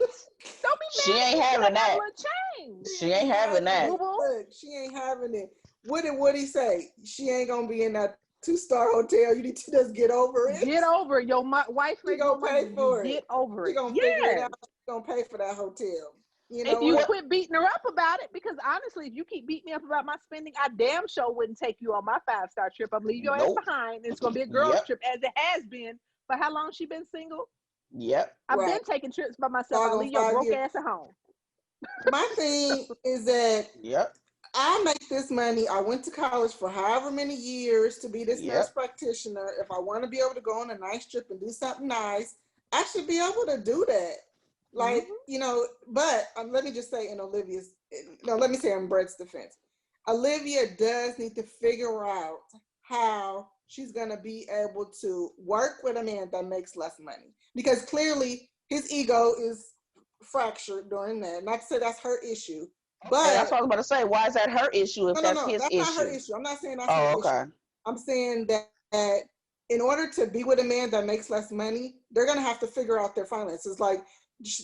Don't be She mad at ain't me because I having got a that. little change. She ain't having having that. it. Boo boo. Look, she ain't having it. What did Woody say? She ain't gonna be in that 2-star hotel. You need to just get over it. Get over it. Your wife She make more gonna money pay than you. for it. Get over She it. gonna figure it Yes. out. She gonna pay for that hotel. You If know you what? quit beating her up about it, because honestly, if you keep beating me up about my spending, I damn sure wouldn't take you on my 5-star trip. I'm leaving your ass Nope. behind. It's gonna be a girls Yep. trip, as it has been. For how long she been single? Yep. I've Right. been taking trips by myself. I Doggone leave your 5 broke years. ass at home. My thing is that Yep. I make this money. I went to college for however many years to be this nurse Yep. practitioner. If I want to be able to go on a nice trip and do something nice, I should be able to do that. Like, but let me just say let me say in Brett's defense, Olivia does need to figure out how she's going to be able to work with a man that makes less money. Because clearly his ego is fractured during that. Not to say that's her issue, Okay, that's but what I was about to say. Why is that her issue if that's no, his that's not her issue? issue. I'm not saying that's her Oh, issue. okay. I'm saying that in order to be with a man that makes less money, they're gonna have to figure out their finances. Like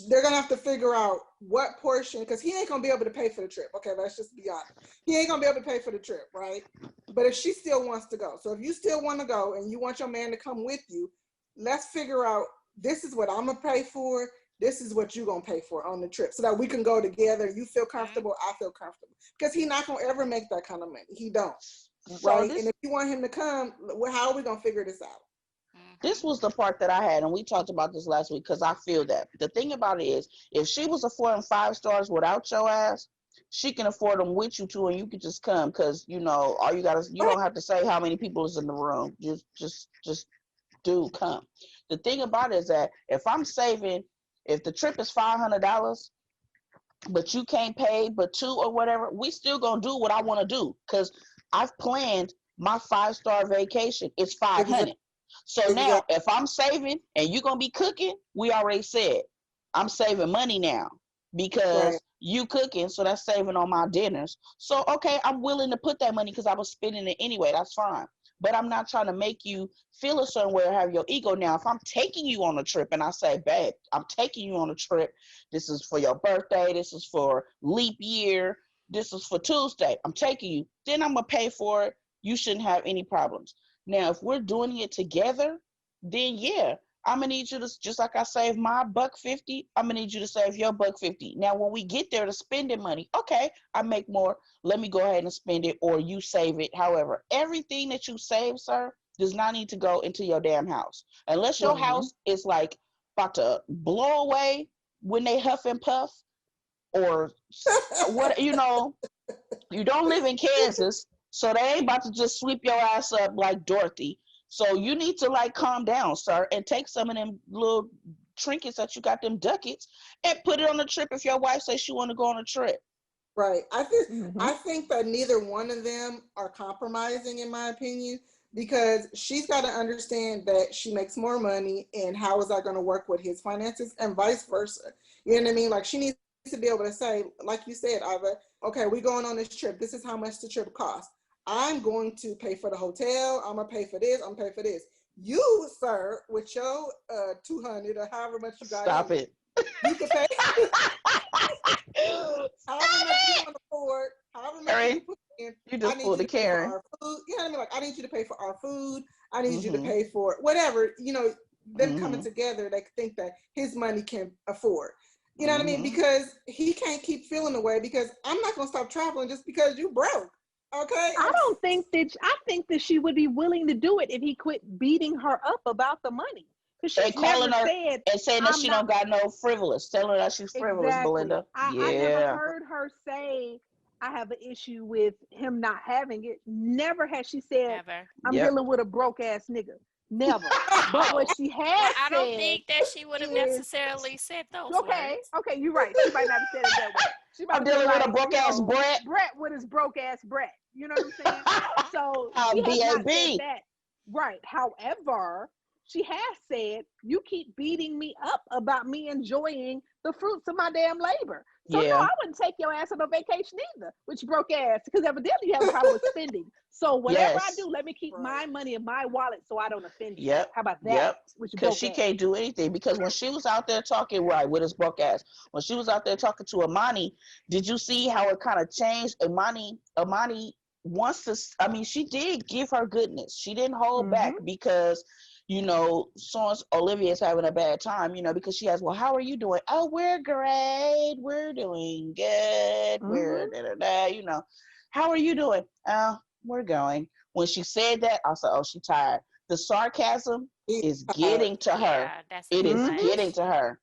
they're gonna have to figure out what portion, because he ain't gonna be able to pay for the trip. Okay, let's just be honest. He ain't gonna be able to pay for the trip, right? But if she still wants to go, so if you still want to go and you want your man to come with you, let's figure out, this is what I'm gonna pay for. This is what you're gonna pay for on the trip, so that we can go together. You feel comfortable, I feel comfortable. Because he's not gonna ever make that kind of money. He don't. So Right? And if you want him to come, how are we gonna figure this out? this was the part that I had, and we talked about this last week because I feel that. The thing about it is, if she was affording 5 stars without your ass, she can afford them with you too, and you can just come because all you don't have to say how many people is in the room. Just do come. The thing about it is that if the trip is $500, but you can't pay but two or whatever, we still gonna do what I want to do because I've planned my 5-star vacation. It's 500. So now Exactly. if I'm saving and you're gonna be cooking, we already said I'm saving money now Right. because you cooking, so that's saving on my dinners. So okay, I'm willing to put that money because I was spending it anyway. That's fine. But I'm not trying to make you feel a certain way or have your ego. Now, if I'm taking you on a trip and I say, babe, I'm taking you on a trip. This is for your birthday. This is for leap year. This is for Tuesday. I'm taking you. Then I'm going to pay for it. You shouldn't have any problems. Now, if we're doing it together, then yeah, I'm gonna need you to, just like I save my $1.50, I'm gonna need you to save your $1.50. Now, when we get there to spending money, okay, I make more. Let me go ahead and spend it, or you save it. However, everything that you save, sir, does not need to go into your damn house, unless your house is like about to blow away when they huff and puff, or what you don't live in Kansas, so they ain't about to just sweep your ass up like Dorothy. So you need to like calm down, sir, and take some of them little trinkets that you got, them ducats, and put it on the trip if your wife says she want to go on a trip. Right. I think that neither one of them are compromising, in my opinion, because she's got to understand that she makes more money, and how is that going to work with his finances, and vice versa. You know what I mean? Like, she needs to be able to say, like you said, Ava, okay, we're going on this trip. This is how much the trip costs. I'm going to pay for the hotel. I'm gonna pay for this. I'm gonna pay for this. You, sir, with your 200 or however much you got Stop in it. it, you can pay however much you Stop want to afford, however it. much you Karen, can put in. you I just need pulled you a to pay for Karen. our food. You know what I mean? Like, I need you to pay for our food. I need you to Mm-hmm. pay for whatever, them coming Mm-hmm. together, they think that his money can afford. You know what I mean? Mm-hmm. Because he can't keep feeling the way, because I'm not gonna stop traveling just because you broke. Okay? I think that she would be willing to do it if he quit beating her up about the money. Because And she's calling never her said, and saying that I'm she not don't got no frivolous, telling her that she's frivolous, exactly. Belinda. I never Yeah. heard her say, I have an issue with him not having it. Never has she said, Never. I'm Yep. dealing with a broke ass nigga. Never. But what Oh, she well, has I don't said think that she would have is, necessarily said those okay, words. okay, you're right. She might not have said it that way. She might I'm have been dealing with a like, broke ass Brett. Brett with his broke ass Brett. You know what I'm saying? So she has not said BAB. that. Right. However, she has said, you keep beating me up about me enjoying the fruits of my damn labor. So no, Yeah. I wouldn't take your ass on a vacation either, which broke ass, because evidently you have a problem with spending. So whatever I do, Yes. let me keep Right. my money in my wallet so I don't offend you. Yep. How about that? Yep. Which Because broke she ass. can't do anything. Because when she was out there talking, right, with his broke ass, when she was out there talking to Amani, did you see how it kind of changed? Amani wants to, I mean, she did give her goodness. She didn't hold back because, Olivia's having a bad time, because she has, well, how are you doing? Oh, we're great. We're doing good. We're da-da-da, How are you doing? Oh, we're going. When she said that, I said, oh, she's tired. The sarcasm is getting to her. Yeah, that's a It bit is getting much. to her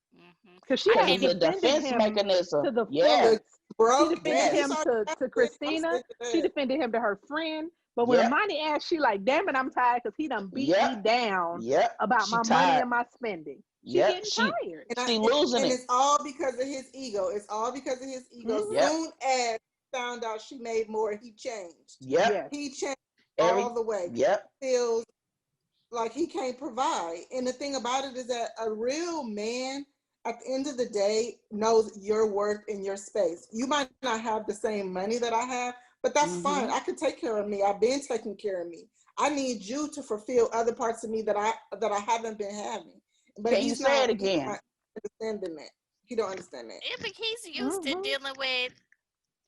Because she I because has it's can't a even. defended defense him mechanism. to the Yeah. fullest. She Broke. defended Damn, you Yes. him saw to that? I'm Christina. sick of She that. defended him to her friend. But when Yep. Amani asked, she like, damn it, I'm tired because he done beat me Yep. down Yep. about She my money tired. and my spending. She Yep. getting She tired. And, she losing and it. it's all because of his ego. It's all because of his ego. Yep. Soon as he found out she made more, he changed. Yep. Yes. He changed Every all the way. Yep. Feels like he can't provide. And the thing about it is that a real man, at the end of the day, knows your worth and your space. You might not have the same money that I have, but that's fine. I can take care of me. I've been taking care of me. I need you to fulfill other parts of me that I haven't been having. But Can you say it he's again? not understanding that. He don't understand that. Yeah, but he's used to dealing with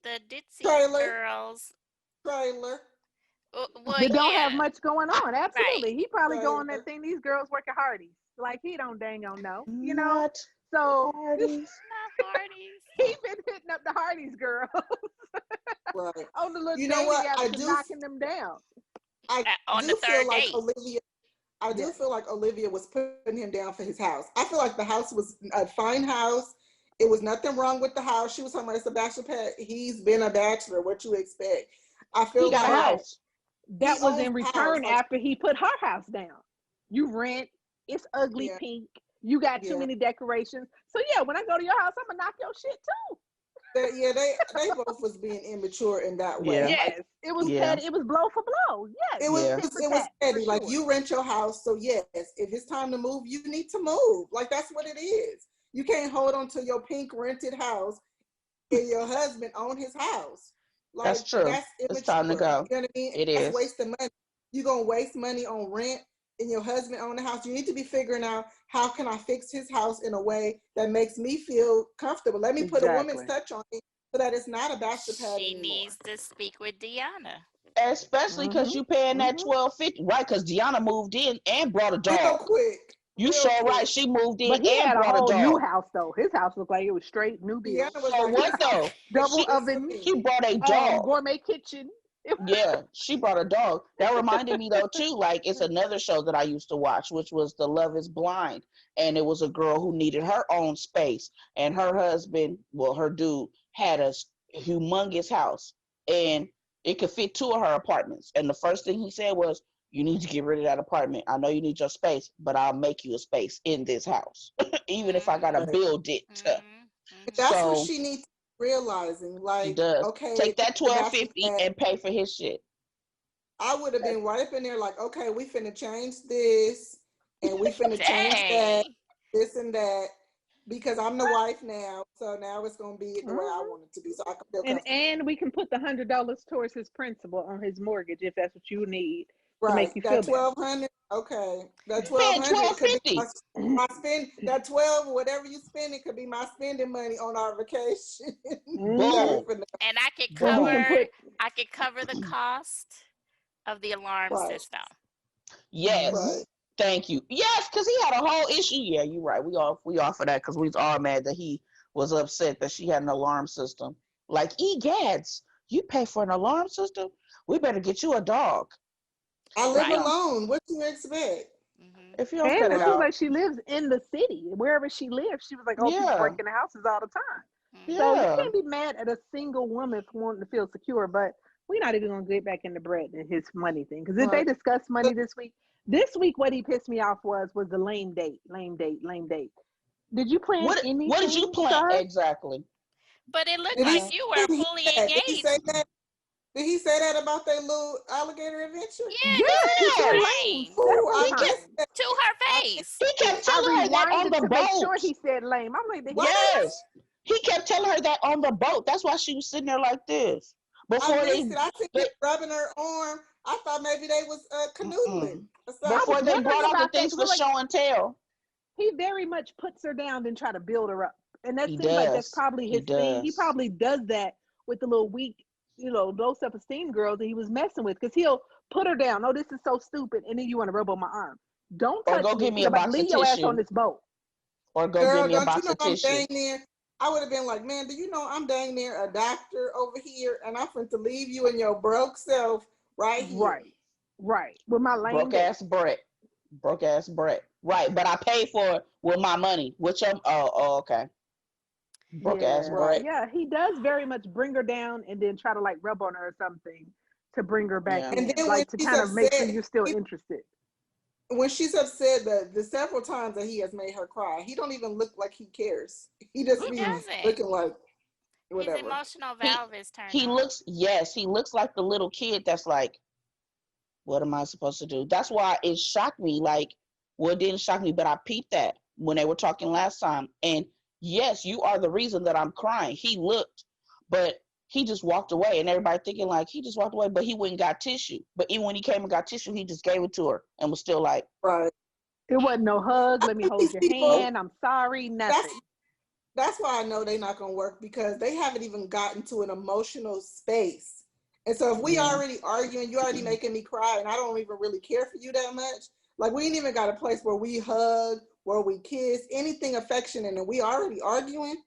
the ditzy Trailer, girls. trailer, Well, That don't have yeah, much going on. right. Absolutely. He probably go on trailer. that thing, these girls work at Hardee's. Like he don't dang on know, Not So this, parties. Not Hardee's. he been hitting up the Hardee's girl Right. on the little You know dating what? apps and knocking them down. I On the do feel third like date. Olivia. I do Yes. feel like Olivia was putting him down for his house. I feel like the house was a fine house. It was nothing wrong with the house. She was talking about it's a bachelor pad. He's been a bachelor. What you expect? I He feel got a like But house. he that was owns in the house. return Like, after he put her house down. You rent, it's ugly yeah, pink. You got too yeah. many decorations. So yeah, when I go to your house, I'm gonna knock your shit too. They both was being immature in that way. Yeah. Like Yes, it was Yeah. petty. It was blow for blow. Yes, it was Yeah. tit for it was tat for petty. Like sure. you rent your house, so yes, if it's time to move, you need to move. Like that's what it is. You can't hold on to your pink rented house and your husband own his house. That's Like true. that's It's time to immature. go. You know what I mean? It That's is. wasting money. You're gonna waste money on rent and your husband own the house. You need to be figuring out how can I fix his house in a way that makes me feel comfortable. Let me put a woman's Exactly. touch on it so that it's not a bachelor pad She anymore. needs to speak with Deanna. Especially because you paying that Mm-hmm. $12.50, right? Because Deanna moved in and brought a Real dog. quick. You Real sure right? quick. She moved in But he and had a brought a whole new dog. house though. His house looked like it was straight new build. Deanna was So like, what this though? Double She for oven, me. she brought a dog. gourmet kitchen. Yeah, she brought a dog. That reminded me though too, like it's another show that I used to watch, which was The Love Is Blind. And it was a girl who needed her own space. And her husband, well, her dude, had a humongous house. And it could fit two of her apartments. And the first thing he said was, you need to get rid of that apartment. I know you need your space, but I'll make you a space in this house. Even if I gotta Right. build it. That's what So she needs to be realizing. she Like, does. okay, Take that the bachelor $12.50 pad, and pay for his shit. I would have been right up in there like, okay, we finna change this and we finna change that, Dang. this and that, because I'm the wife now. So now it's gonna be the way I Mhm. want it to be. So I can feel And comfortable. we can put the $100 towards his principal on his mortgage if that's what you need to Right. make you feel That better. 1200, okay. That Paying 1200 could be $12.50. my spend that 12 or whatever you spend, it could be my spending money on our vacation. That we Hmm. Boom. finna And And we can Boom. put I could cover the cost of the alarm right, system. mhm. right. Yes. Thank you. Yes, because he had a whole issue. Yeah, you're right. We off for that because we was all mad that he was upset that she had an alarm system. Like, egads, you pay for an alarm system? We better get you a dog. I live Right. No. alone. What do you expect? Mhm. If you don't And cut it it seems out. like she lives in the city. Wherever she lives, she was like, oh, people Yeah. break into houses all the time. Mhm. So you Yeah. can't be mad at a single woman for wanting to feel secure. But we're not even going to get back into Brett and his money thing. Because if they Right. discuss money this week, what he pissed me off was the lame date, lame date, lame date. Did you plan What did you anything, plan sir? exactly? But it looked Did he like Okay. say you were fully that? Did he say engaged. that? Did he say that about their little alligator adventure? Yeah, to Yes, he said Yes. lame Lane, Oh, several I He kept missed times. that. to her I face. he missed kept it. I telling her that on rewinded the to make sure boat. he said lame. I'm like, did he What? say Yes. He kept telling her that on the boat. That's why she was sitting there like this. I Before missed it. I seen they him rubbing her arm. I thought maybe they was canoodling mm-mm. or I was Before something. they wondering brought out the about that things because for I'm like, show and tell. he very much puts her down and try to build her up. And that He seems like that's does. probably He his thing. He does. probably does that with the little weak, low self-esteem girls that he was messing with. Because he'll put her down. Oh, this is so stupid. And then you want to rub on my arm. Don't Or touch go me give me because a I'm about to box of leave your ass on tissue. this boat. Or go give Girl, me a don't you box know of I'm tissue. dang near? I would have been like, man, do you know I'm dang near a doctor over here, and I'm finna to leave you and your broke self right here. Right. Right. With my lame Broke date. ass Brett. Broke ass Brett. Right, but I paid for it with my money. Which okay. Broke ass Yeah. Right. Brett. Yeah. He does very much bring her down and then try to like rub on her or something to bring her back Yeah. And in. then when Like to she's kind of make sure upset, you're still he, interested. when she's upset, the several times that he has made her cry, he don't even look like he cares. He just He be Mm-mm. doesn't. looking like His whatever. emotional He valve is turned he off. looks yes, he looks like the little kid that's like, what am I supposed to do? That's why it shocked me. Like, well, it didn't shock me, but I peeped that when they were talking last time. And yes, you are the reason that I'm crying. He looked, but he just walked away, and everybody thinking like he just walked away, but he went and got tissue. But even when he came and got tissue, he just gave it to her and was still like, Right. It wasn't no hug. I Let me think hold these your people. nope. hand. I'm sorry. That's Nothing. that's why I know they're not gonna work because they haven't even gotten to an emotional space. And so if we Yeah. already arguing, you already making me cry, and I don't even really care for you that much. Like we ain't even got a place where we hug, where we kiss, anything affectionate, and we already arguing.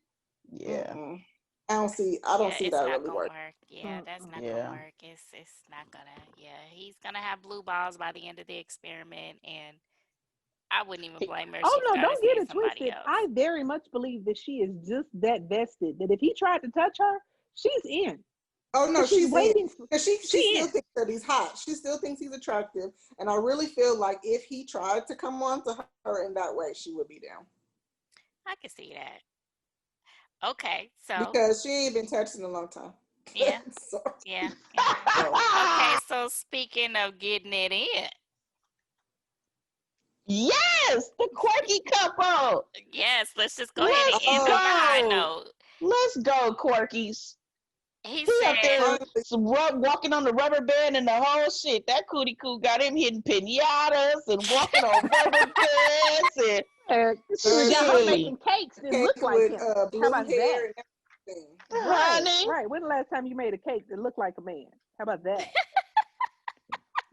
Yeah. Mm-mm. I don't Yeah, see it's that not really gonna working. work. Yeah, that's Mm-mm. not gonna Yeah. work. It's not gonna. Yeah, he's gonna have blue balls by the end of the experiment, and I wouldn't even He, blame her if Oh she no, started don't get seeing it somebody twisted. else. I very much believe that she is just that vested. That if he tried to touch her, she's in. Oh no, Because she's she's in. waiting. Because she She still in. thinks that he's hot. She still thinks he's attractive. And I really feel like if he tried to come on to her in that way, she would be down. I can see that. Okay, so Because she ain't been touched in a long time. yeah, So, yeah. so Okay, so speaking of getting it in, yes, the quirky couple. yes, let's just go ahead and Let's end on a high go. note. Let's go, Quirkies. He He up said, there finally, walking on the rubber band and the whole shit. That cootie coo got him hitting pinatas and walking on rubber bands and And she girl, got her she shit. making cakes that cake look like with him. How blue about that? hair and everything. Right, Honey, right. When the last time you made a cake that looked like a man? How about that?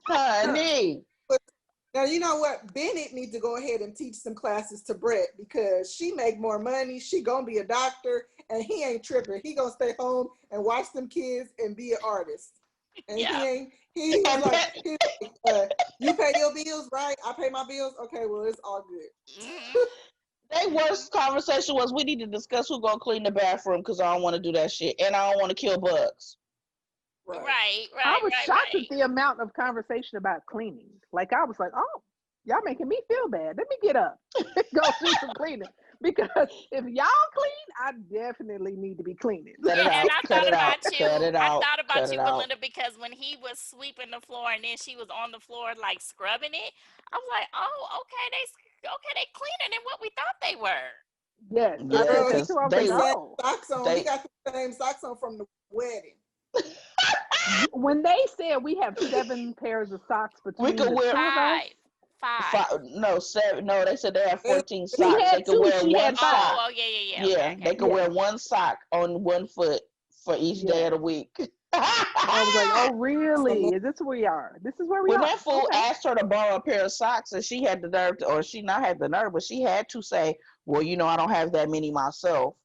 Huh. honey. But now you know what? Bennett needs to go ahead and teach some classes to Brett because she make more money. She gonna be a doctor, and he ain't tripping. He gonna stay home and watch them kids and be an artist. And yeah. he ain't. He was And like, that, you pay your bills, right? I pay my bills. Okay, well it's all Hmm. good. their worst conversation was, we need to discuss who gonna clean the bathroom because I don't want to do that shit and I don't want to kill bugs. Right. Right, I right, was right, shocked at right. the amount of conversation about cleaning. Like I was like, oh, y'all making me feel bad. Let me get up, go do some cleaning. Because if y'all clean, I definitely need to be cleaning. Cut Yeah, it and out, I cut thought it out, about you. cut it I out, thought cut about it you, out. Belinda, because when he was sweeping the floor and then she was on the floor like scrubbing it, I was like, "Oh, okay, they cleaner than what we thought they were." Yes, I Yeah, said Girl, he that because too. I was got like, the they same oh. socks on. He they got the same socks on from the wedding. When they said we have 7 pairs of socks we between could the wear two of us, Five, five. five, no, seven, no, they said they have They- 14 he socks. They had could two, wear she one had 5. sock. Oh, yeah. Okay, Yeah, they okay. could Yes, wear one sock on one foot for each day of yes. the week. I was like, oh, so really? Is this where we are? This is where we When are. that fool Okay. asked her to borrow a pair of socks, and she had the nerve to, or she not had the nerve, but she had to say, well, I don't have that many myself.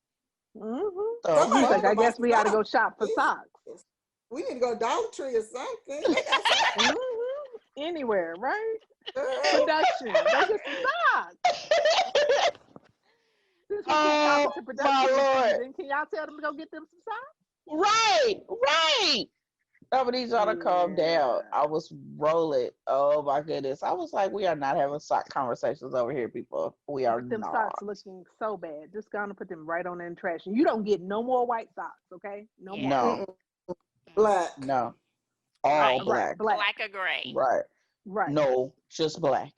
Mm-hmm. The He's somebody like, fuck? need I to buy guess some we got to socks. go shop for socks. Jesus. We need to go to Dollar Tree or something. They got socks. Mm-hmm. anywhere, right? Girl, Production, go get some socks. Since we can't talk Oh into my production this Lord. season, can y'all tell them to go get them some socks? Right, right. I need y'all to calm down. Yeah. I was rolling. Oh my goodness. I was like, we are not having sock conversations over here, people. We are But them not. socks looking so bad. Just gonna put them right on in the trash. And you don't get no more white socks, okay? No Yeah. more. No, black. no. All Right. black. Black. Black or gray. Right. Right. No, just black.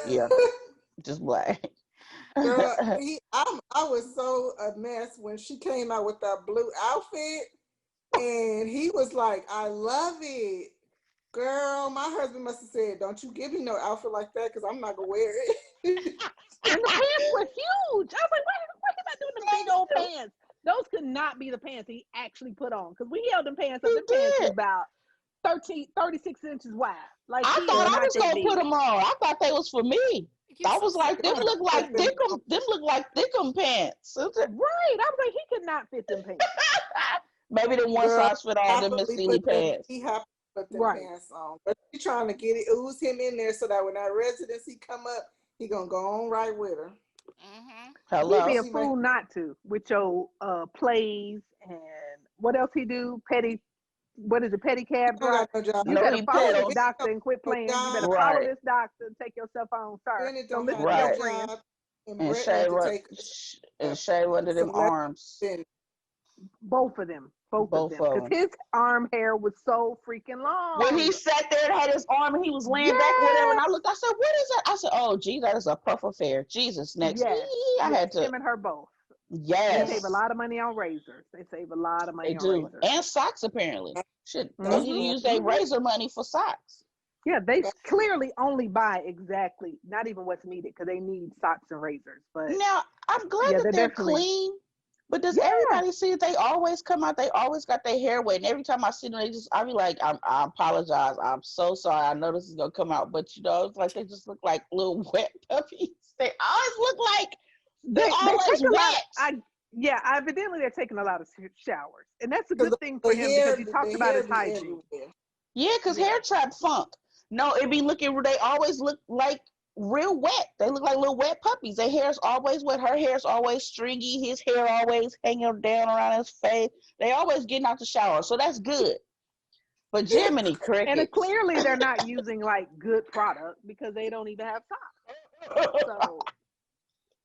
Yeah, just black. Girl, I was so a mess when she came out with that blue outfit, and he was like, "I love it." Girl, my husband must have said, "Don't you give me no outfit like that, because I'm not gonna wear it." And the pants were huge. I was like, what am I doing the big old pants? Those could not be the pants he actually put on. Because we held them pants up. He Them pants was did. about 36 inches wide. Like I he thought is I not was that gonna put big. them on. I thought they was for me. You I so was like, them silly. look like thickum. Them look like thickum pants. Right. I was like, he could not fit them pants. Maybe the one Girl, size fit all them Miss Seeley pants. he happily put them Right. pants on, but he trying to get it ooze him in there so that when that residency come up, he gonna go on right with her. Mm-hmm. He'd be Hello. a fool not to with your plays and what else he do? Petty, what is it? Petty cab He don't drive. got no job. You No, better he follow this pedals. doctor and quit No playing. You better job. follow Right. this doctor and take yourself on, sir. Bennett Don't don't listen have to no your Right. friend. job, and And Brett need to take shave under them some lessons. arms. Both of them. Both of Both them. of Because them. his arm hair was so freaking When long. he sat there and had his arm and he was laying back or whatever, and I Yes. looked, I said, "What is that?" I said, "Oh, gee, that is a puff affair." Jesus, next. Yes. I Yes. had to. Him and her both. They Yes, save a lot of money on razors. They save a lot of they money on do, razors. and socks apparently. Shit, they That's need to Mm-hmm. use their Mm-hmm. razor money for socks. Yeah, they that, clearly only buy exactly, not even what's needed, because they need socks and razors. But Now, I'm glad yeah, that they're they're definitely, clean, but does yeah. everybody see it? They always come out, they always got their hair wet, and every time I see them, I be like, I apologize, I'm so sorry, I know this is gonna come out, but it's like they just look like little wet puppies. They always look like they're They always take a lot. wet. Evidently they're taking a lot of showers, and that's a because good thing for him because he talks the about hair his be hygiene. everywhere. Yeah, because Yeah, hair trap funk. No, it be looking, they always look like real wet. They look like little wet puppies. Their hair's always wet. Her hair's always stringy. His hair always hanging down around his face. They always getting out the shower. So that's good. But Jiminy and Crickets. clearly they're not using like good product because they don't even have socks. So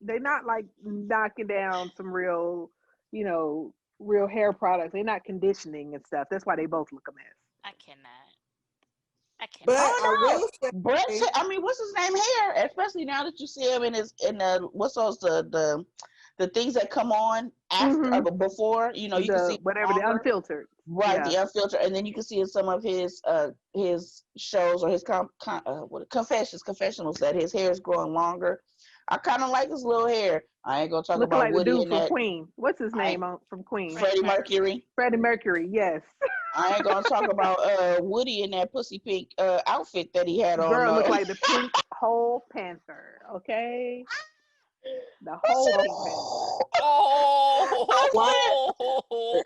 they're not like knocking down some real, real hair products. They're not conditioning and stuff. That's why they both look a mess. I cannot. I But cannot. I Oh will no. Brett, say, I mean, what's his name hair? Especially now that you see him in the what's those the things that come on after Mm-hmm. before, you can see The longer. unfiltered. Right, Yeah. the unfiltered, and then you can see in some of his shows or his confessionals that his hair is growing longer. I kind of like his little hair. I ain't gonna talk Looking about like the Woody dude and from that. Queen. What's his I name from Queen? Freddie Freddie Mercury. Mercury. Freddie Mercury, yes. I ain't gonna talk about Woody in that pussy pink outfit that he had on. Girl looked like the pink whole panther, okay? The I whole said, Pink Panther. I why said,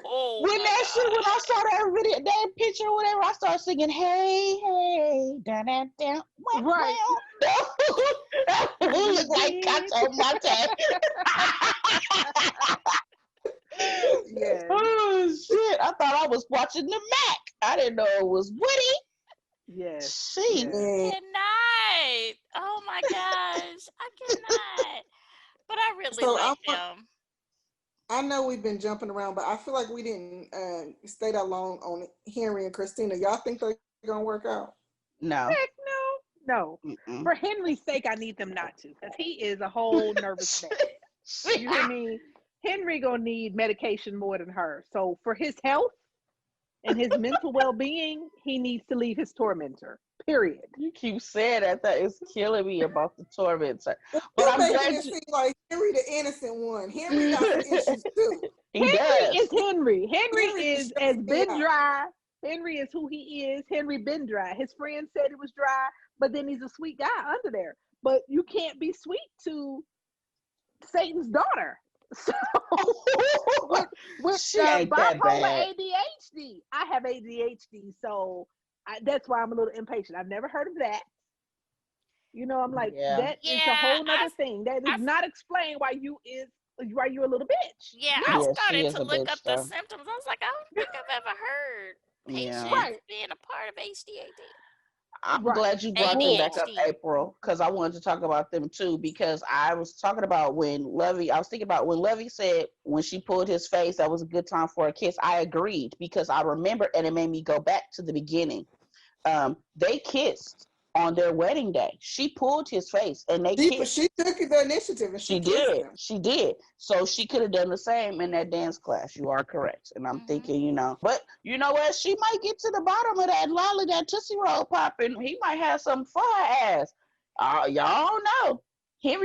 Oh when my that shit, when God. I saw that video, that picture or whatever, I started singing, "Hey, hey, down, down, down, wow, Right. wow." He looked like Cato Monte. Yes. Oh shit! I thought I was watching the Mac. I didn't know it was Woody. Yes. She. Yes. man, Cannot. Oh my gosh. I cannot. But I really so like them. I know we've been jumping around, but I feel like we didn't stay that long on Henry and Christina. Y'all think they're gonna work out? No. Heck no. No. Mm-mm. For Henry's sake, I need them not to, because he is a whole nervous man. You hear me? Henry gonna need medication more than her. So for his health and his mental well-being, he needs to leave his tormentor. Period. You keep saying that. That is killing me about the tormentor. But You're I'm making glad it seem like Henry the innocent one. Henry got some issues too. he Henry does. is Henry. Henry Henry is is as been out. dry. Henry is who he is. Henry been dry. His friend said it was dry, but then he's a sweet guy under there. But you can't be sweet to Satan's daughter. So with She ain't that bipolar bad. ADHD, I have ADHD, so that's why I'm a little impatient. I've never heard of that. I'm like, Yeah. that is a Yeah, whole nother thing. That I does not explain why you're a little bitch. yeah, I No. Yeah, she started is to a look bitch up the though. symptoms. I was like, I don't think I've ever heard Yeah. patience Right. being a part of HDAD. I'm Right. glad you brought them back Bull. up, ADHD. April, because I wanted to talk about them too. Because I was talking about I was thinking about when Levy said when she pulled his face, that was a good time for a kiss. I agreed because I remember, and it made me go back to the beginning. They kissed on their wedding day. She pulled his face and they kissed. She took the initiative and she She kissed did. him. She did. So she could have done the same in that dance class. You are correct. And I'm Hmm. thinking, but you know what? She might get to the bottom of that lolly, that Tootsie Roll popping. He might have some for her ass. Y'all don't know. He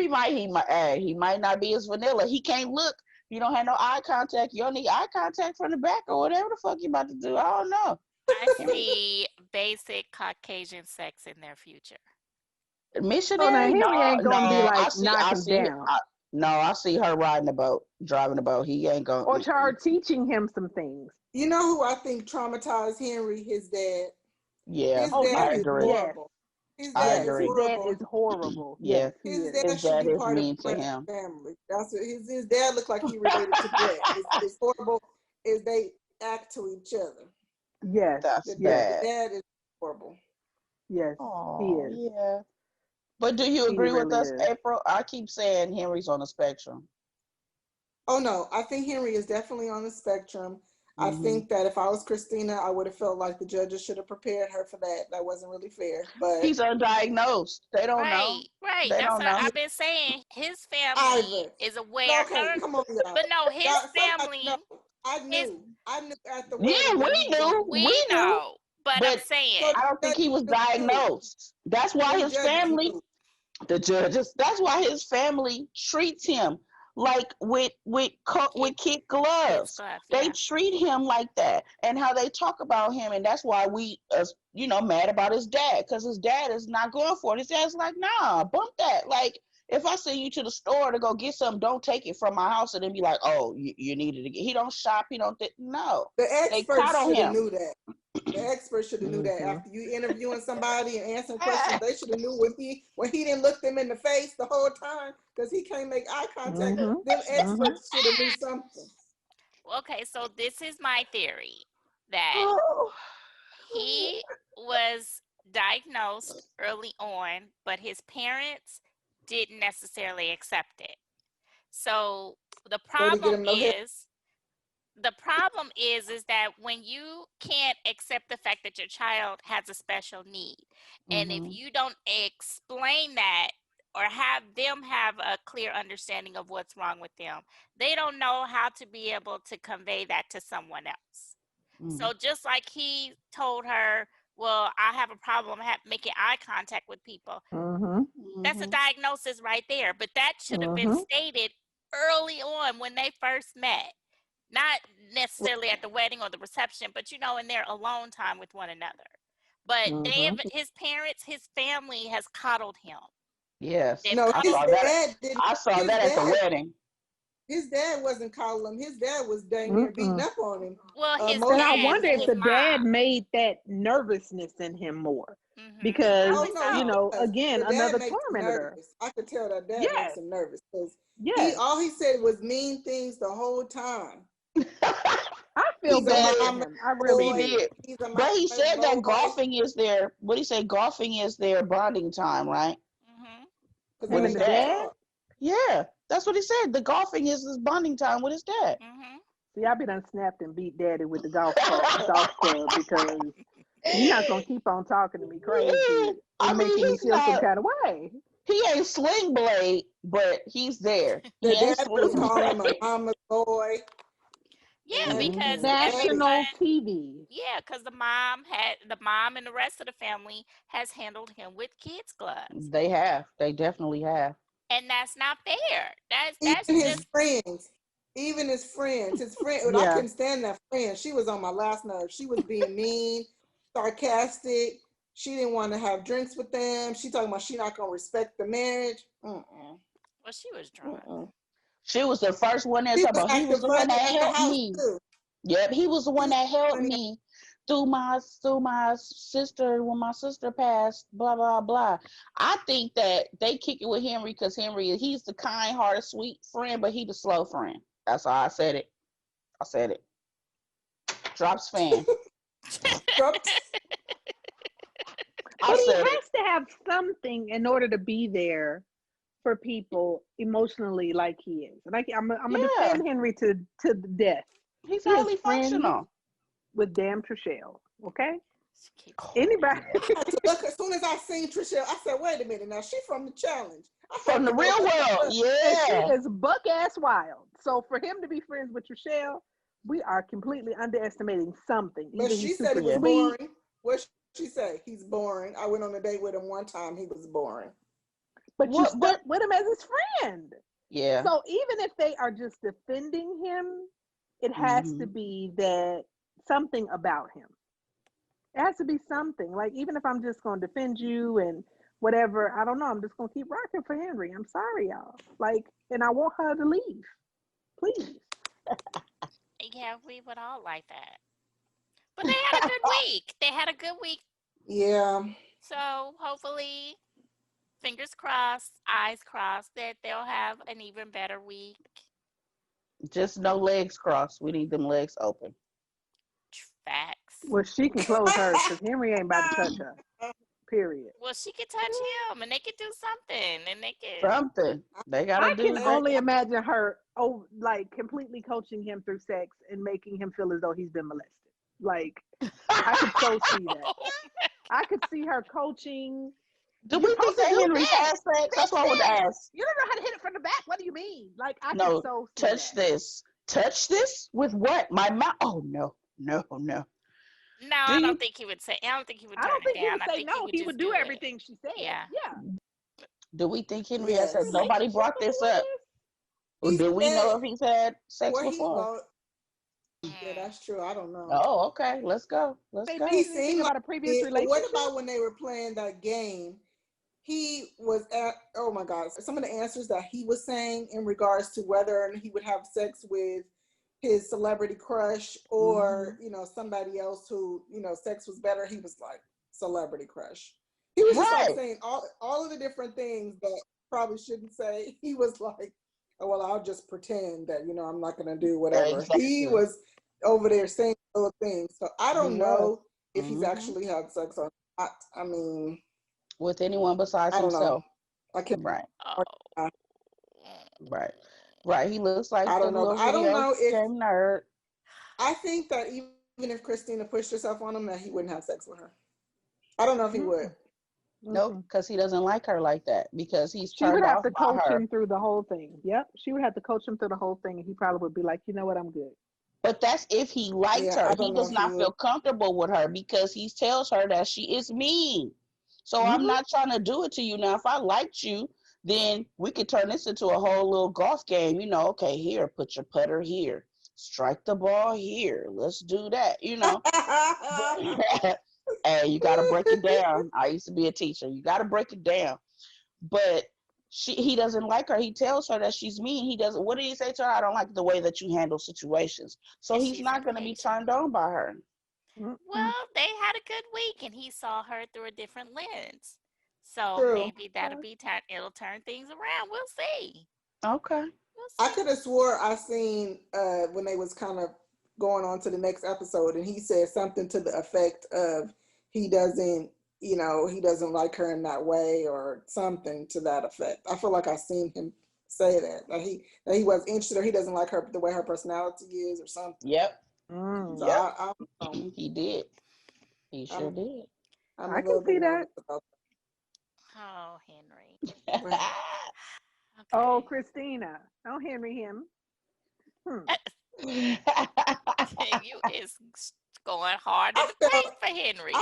might not be as vanilla. He can't look. You don't have no eye contact. You don't need eye contact from the back or whatever the fuck you about to do. I don't know. I see basic Caucasian sex in their future. So now Missionary? Henry No, ain't no. gonna be I like see. knock I him see. down No, I see her riding the boat, driving the boat. He ain't going. or her teaching him some things. You know who I think traumatized Henry? His dad. Yeah, His Oh, dad I Henry, is agree. yes, horrible. His I dad yes. is His agree. dad horrible. is horrible. Yeah, Yes, he His is. dad his should dad be is part of mean to Brett's him. family. That's what his dad looked like he related to Brett. It's horrible is they act to each other. Yes, That's yes, The bad. dad is horrible. yes. He Oh, is. yeah. But do you He agree with really us, is. April? I keep saying Henry's on the spectrum. Oh no, I think Henry is definitely on the spectrum. I Hmm. think that if I was Christina, I would have felt like the judges should have prepared her for that. That wasn't really fair. But He's undiagnosed. They don't know. Right, right. They That's don't what know. I've been saying. His family Ivor. is No, aware. No, okay, come on, y'all. but no, his Y'all, somebody family, know. I his knew. I knew at the Yeah, wedding we that he was on knew. the we We knew. know. But I'm But so saying, I don't the think he was judges knew. diagnosed. That's why The his judges family, knew. the judges, that's why his family treats him like with kid, kid kids gloves. gloves, They yeah. treat him like that, and how they talk about him, and that's why we, mad about his dad, because his dad is not going for it. His dad's like, nah, bump that. Like, if I send you to the store to go get something, don't take it from my house and then be like, oh, you needed to get. He don't shop. He don't. No, The they experts coddle should have him. knew that. The experts should have knew that. Hmm. After you interviewing somebody and answering questions, they should have knew when he didn't look them in the face the whole time because he can't make eye contact. Hmm. Them Hmm. experts should have knew something. Okay, so this is my theory that Oh. he was diagnosed early on, but his parents didn't necessarily accept it. So the So to get problem him no help. is is that when you can't accept the fact that your child has a special need, and if Mhm. you don't explain that or have them have a clear understanding of what's wrong with them, they don't know how to be able to convey that to someone else. Mhm. So just like he told her, well, I have a problem making eye contact with people. Hmm. That's a Mhm. diagnosis right there. But that should have been Hmm. stated early on when they first met. Not necessarily at the wedding or the reception, but in their alone time with one another. But Hmm. his parents, his family has coddled him. Yes, They've No, I his coddled saw him. that. dad didn't. I saw His that at the dad. wedding. His dad wasn't calling him. His dad was dang near beating Mm-mm. up on him. Well, his And I dad Emotionally wonder and if his the and dad mom. made that nervousness in him more oh because, Probably no, he so. does. again, The dad another makes him tormented her. nervous. I could tell that dad makes Yes, him nervous because yes. all he said was mean things the whole time. I feel He's a He bad for did. him. I really He boy. do. did. He's a But he mama's said that boy. golfing is their. What he say? Golfing is their bonding time, right? Hmm. Because they With Him his and ain't the got to dad. dad. talk. Yeah, that's what he said. The golfing is his bonding time with his dad. Hmm. See, I be done snapped and beat daddy with the golf club because he not gonna keep on talking to me crazy I and mean, making me he's feel some not. kind of way. He ain't sling blade, but he's there. The He ain't dad was sling calling him a blade. mama's boy Yeah, and because Hmm. National everyone, TV. yeah, because the mom and the rest of the family has handled him with kids gloves, They have. They definitely have. and that's not fair. even That's his just friends. Even his friends. His friend. But I Yeah. couldn't stand that friend. She was on my last nerve. She was being mean, sarcastic. She didn't want to have drinks with them. She talking about she not gonna respect the marriage. well, she was drunk. Mm-mm. She was the first one there He talking was about he was acting the one funny that at the helped house me. too. Yep, he was the He one was that helped funny. me. through my sister when my sister passed, blah blah blah. I think that they kick it with Henry because he's the kind-hearted, sweet friend, but he the slow friend. That's all I said it. I said it. Drops fan. But he has to have something in order to be there for people emotionally like he is. And I'm gonna defend Henry to the death. He's highly functional. With damn Trishelle, okay? Anybody? I had to look as soon as I seen Trishelle. I said, "Wait a minute, now she from the challenge, from the real world, yeah." And she is buck ass wild. So for him to be friends with Trishelle, we are completely underestimating something. But she said he was boring. What she say? He's boring. I went on a date with him one time. He was boring. But you stuck with him as his friend. Yeah. So even if they are just defending him, it has to be that something about him. It has to be something. Like, even if I'm just going to defend you and whatever, I don't know. I'm just going to keep rocking for Henry. I'm sorry, y'all. Like, and I want her to leave. Please. Yeah, we would all like that. But they had a good week. They had a good week. Yeah. So hopefully, fingers crossed, eyes crossed, that they'll have an even better week. Just no legs crossed. We need them legs open. Facts. Well, she can close hers because Henry ain't about to touch her. Period. Well, she can touch him, and they can do something, and they can something. They gotta I do. can only imagine her, like completely coaching him through sex and making him feel as though he's been molested. Like, I could so see that. I could see her coaching. Do we think that Henry has sex? That's what I would ask. You don't know how to hit it from the back. What do you mean? Like, I no, could so see touch that. this. Touch this with what? My mouth? Oh no. No, I don't think he would say. I don't think he would turn it down. I think he would do everything she said. Yeah. Do we think Henry has sex? Nobody brought this up. Do we know if he's had sex before? Yeah, that's true. I don't know. Oh, okay. Let's go. He seemed about a previous relationship. What about when they were playing that game? He was at, oh my God, some of the answers that he was saying in regards to whether he would have sex with his celebrity crush or, somebody else who, sex was better. He was like, celebrity crush. He was just like saying all of the different things that probably shouldn't say. He was like, oh, well, I'll just pretend that, I'm not going to do whatever. Exactly. He was over there saying little things. So I don't know if he's actually had sex or not. I mean, with anyone besides himself. I can't. Right. Right. He looks like I don't know. I don't know if nerd. I think that even if Christina pushed herself on him, that he wouldn't have sex with her. I don't know if he would. Nope, because he doesn't like her like that. Because he's turned off. She would have to coach him through the whole thing. Yep, she would have to coach him through the whole thing, and he probably would be like, you know what, I'm good. But that's if he liked her. He does not feel comfortable with her because he tells her that she is mean. So I'm not trying to do it to you. Now, if I liked you, then we could turn this into a whole little golf game. Okay, here, put your putter here. Strike the ball here. Let's do that, Hey, you got to break it down. I used to be a teacher. You got to break it down. But he doesn't like her. He tells her that she's mean. He doesn't. What did he say to her? I don't like the way that you handle situations. So he's not going to be turned on by her. Well, they had a good week, and he saw her through a different lens. So maybe it'll turn things around. We'll see. Okay. I could have swore I seen when they was kind of going on to the next episode, and he said something to the effect of he doesn't like her in that way or something to that effect. I feel like I seen him say that he was interested or he doesn't like her the way her personality is or something. Yep. So he did. He sure did. I can see that. Oh, Henry. Okay. Oh, Christina. Oh, Henry him. You is going hard in the paint for Henry.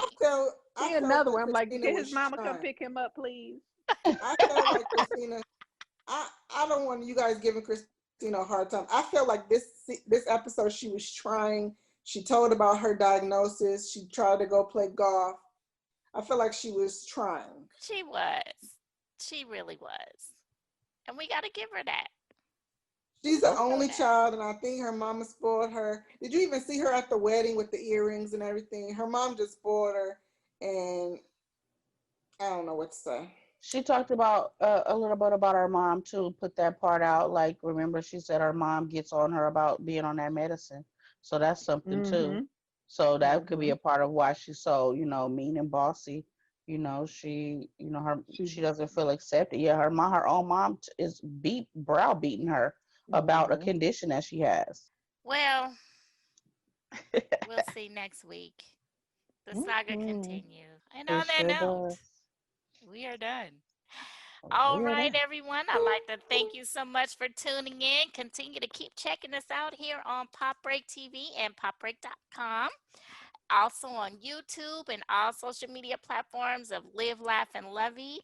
See another one. I'm like, can his mama come pick him up, please? I feel like Christina. I don't want you guys giving Christina a hard time. I feel like this episode she was trying. She told about her diagnosis. She tried to go play golf. I feel like she was trying. She was. She really was. And we got to give her that. She's the only Okay. child, and I think her mama spoiled her. Did you even see her at the wedding with the earrings and everything? Her mom just spoiled her, and I don't know what to say. She talked about a little bit about her mom too. Put that part out. Like, remember, she said her mom gets on her about being on that medicine. So that's something too. Mm-hmm. So that could be Mm-hmm. a part of why she's so, mean and bossy. She. she doesn't feel accepted. Yeah, her own mom is browbeating her about a Mm-hmm. condition that she has. Well, we'll see next week. The saga Mm-hmm. continues. And It on that sure note, does. we are done. All We are right, done. everyone. I'd like to thank you so much for tuning in. Continue to keep checking us out here on Pop Break TV and popbreak.com. Also on YouTube and all social media platforms of Live, Laugh, and Lovey.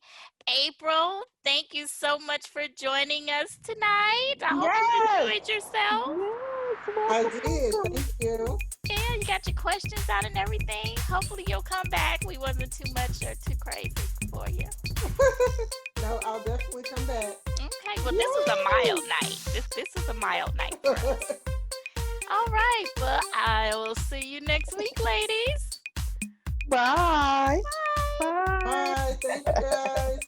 April, thank you so much for joining us tonight. I hope you Yes. enjoyed yourself. Yes. I Welcome, did. welcome. Thank you. Yeah, you got your questions out and everything. Hopefully you'll come back. We wasn't too much or too crazy for you. No, I'll definitely come back. Okay, well this was a mild Yay. night. This is a mild night for us. All right, well I will see you next week, ladies. Bye. Bye. Bye. Bye. Thank you guys.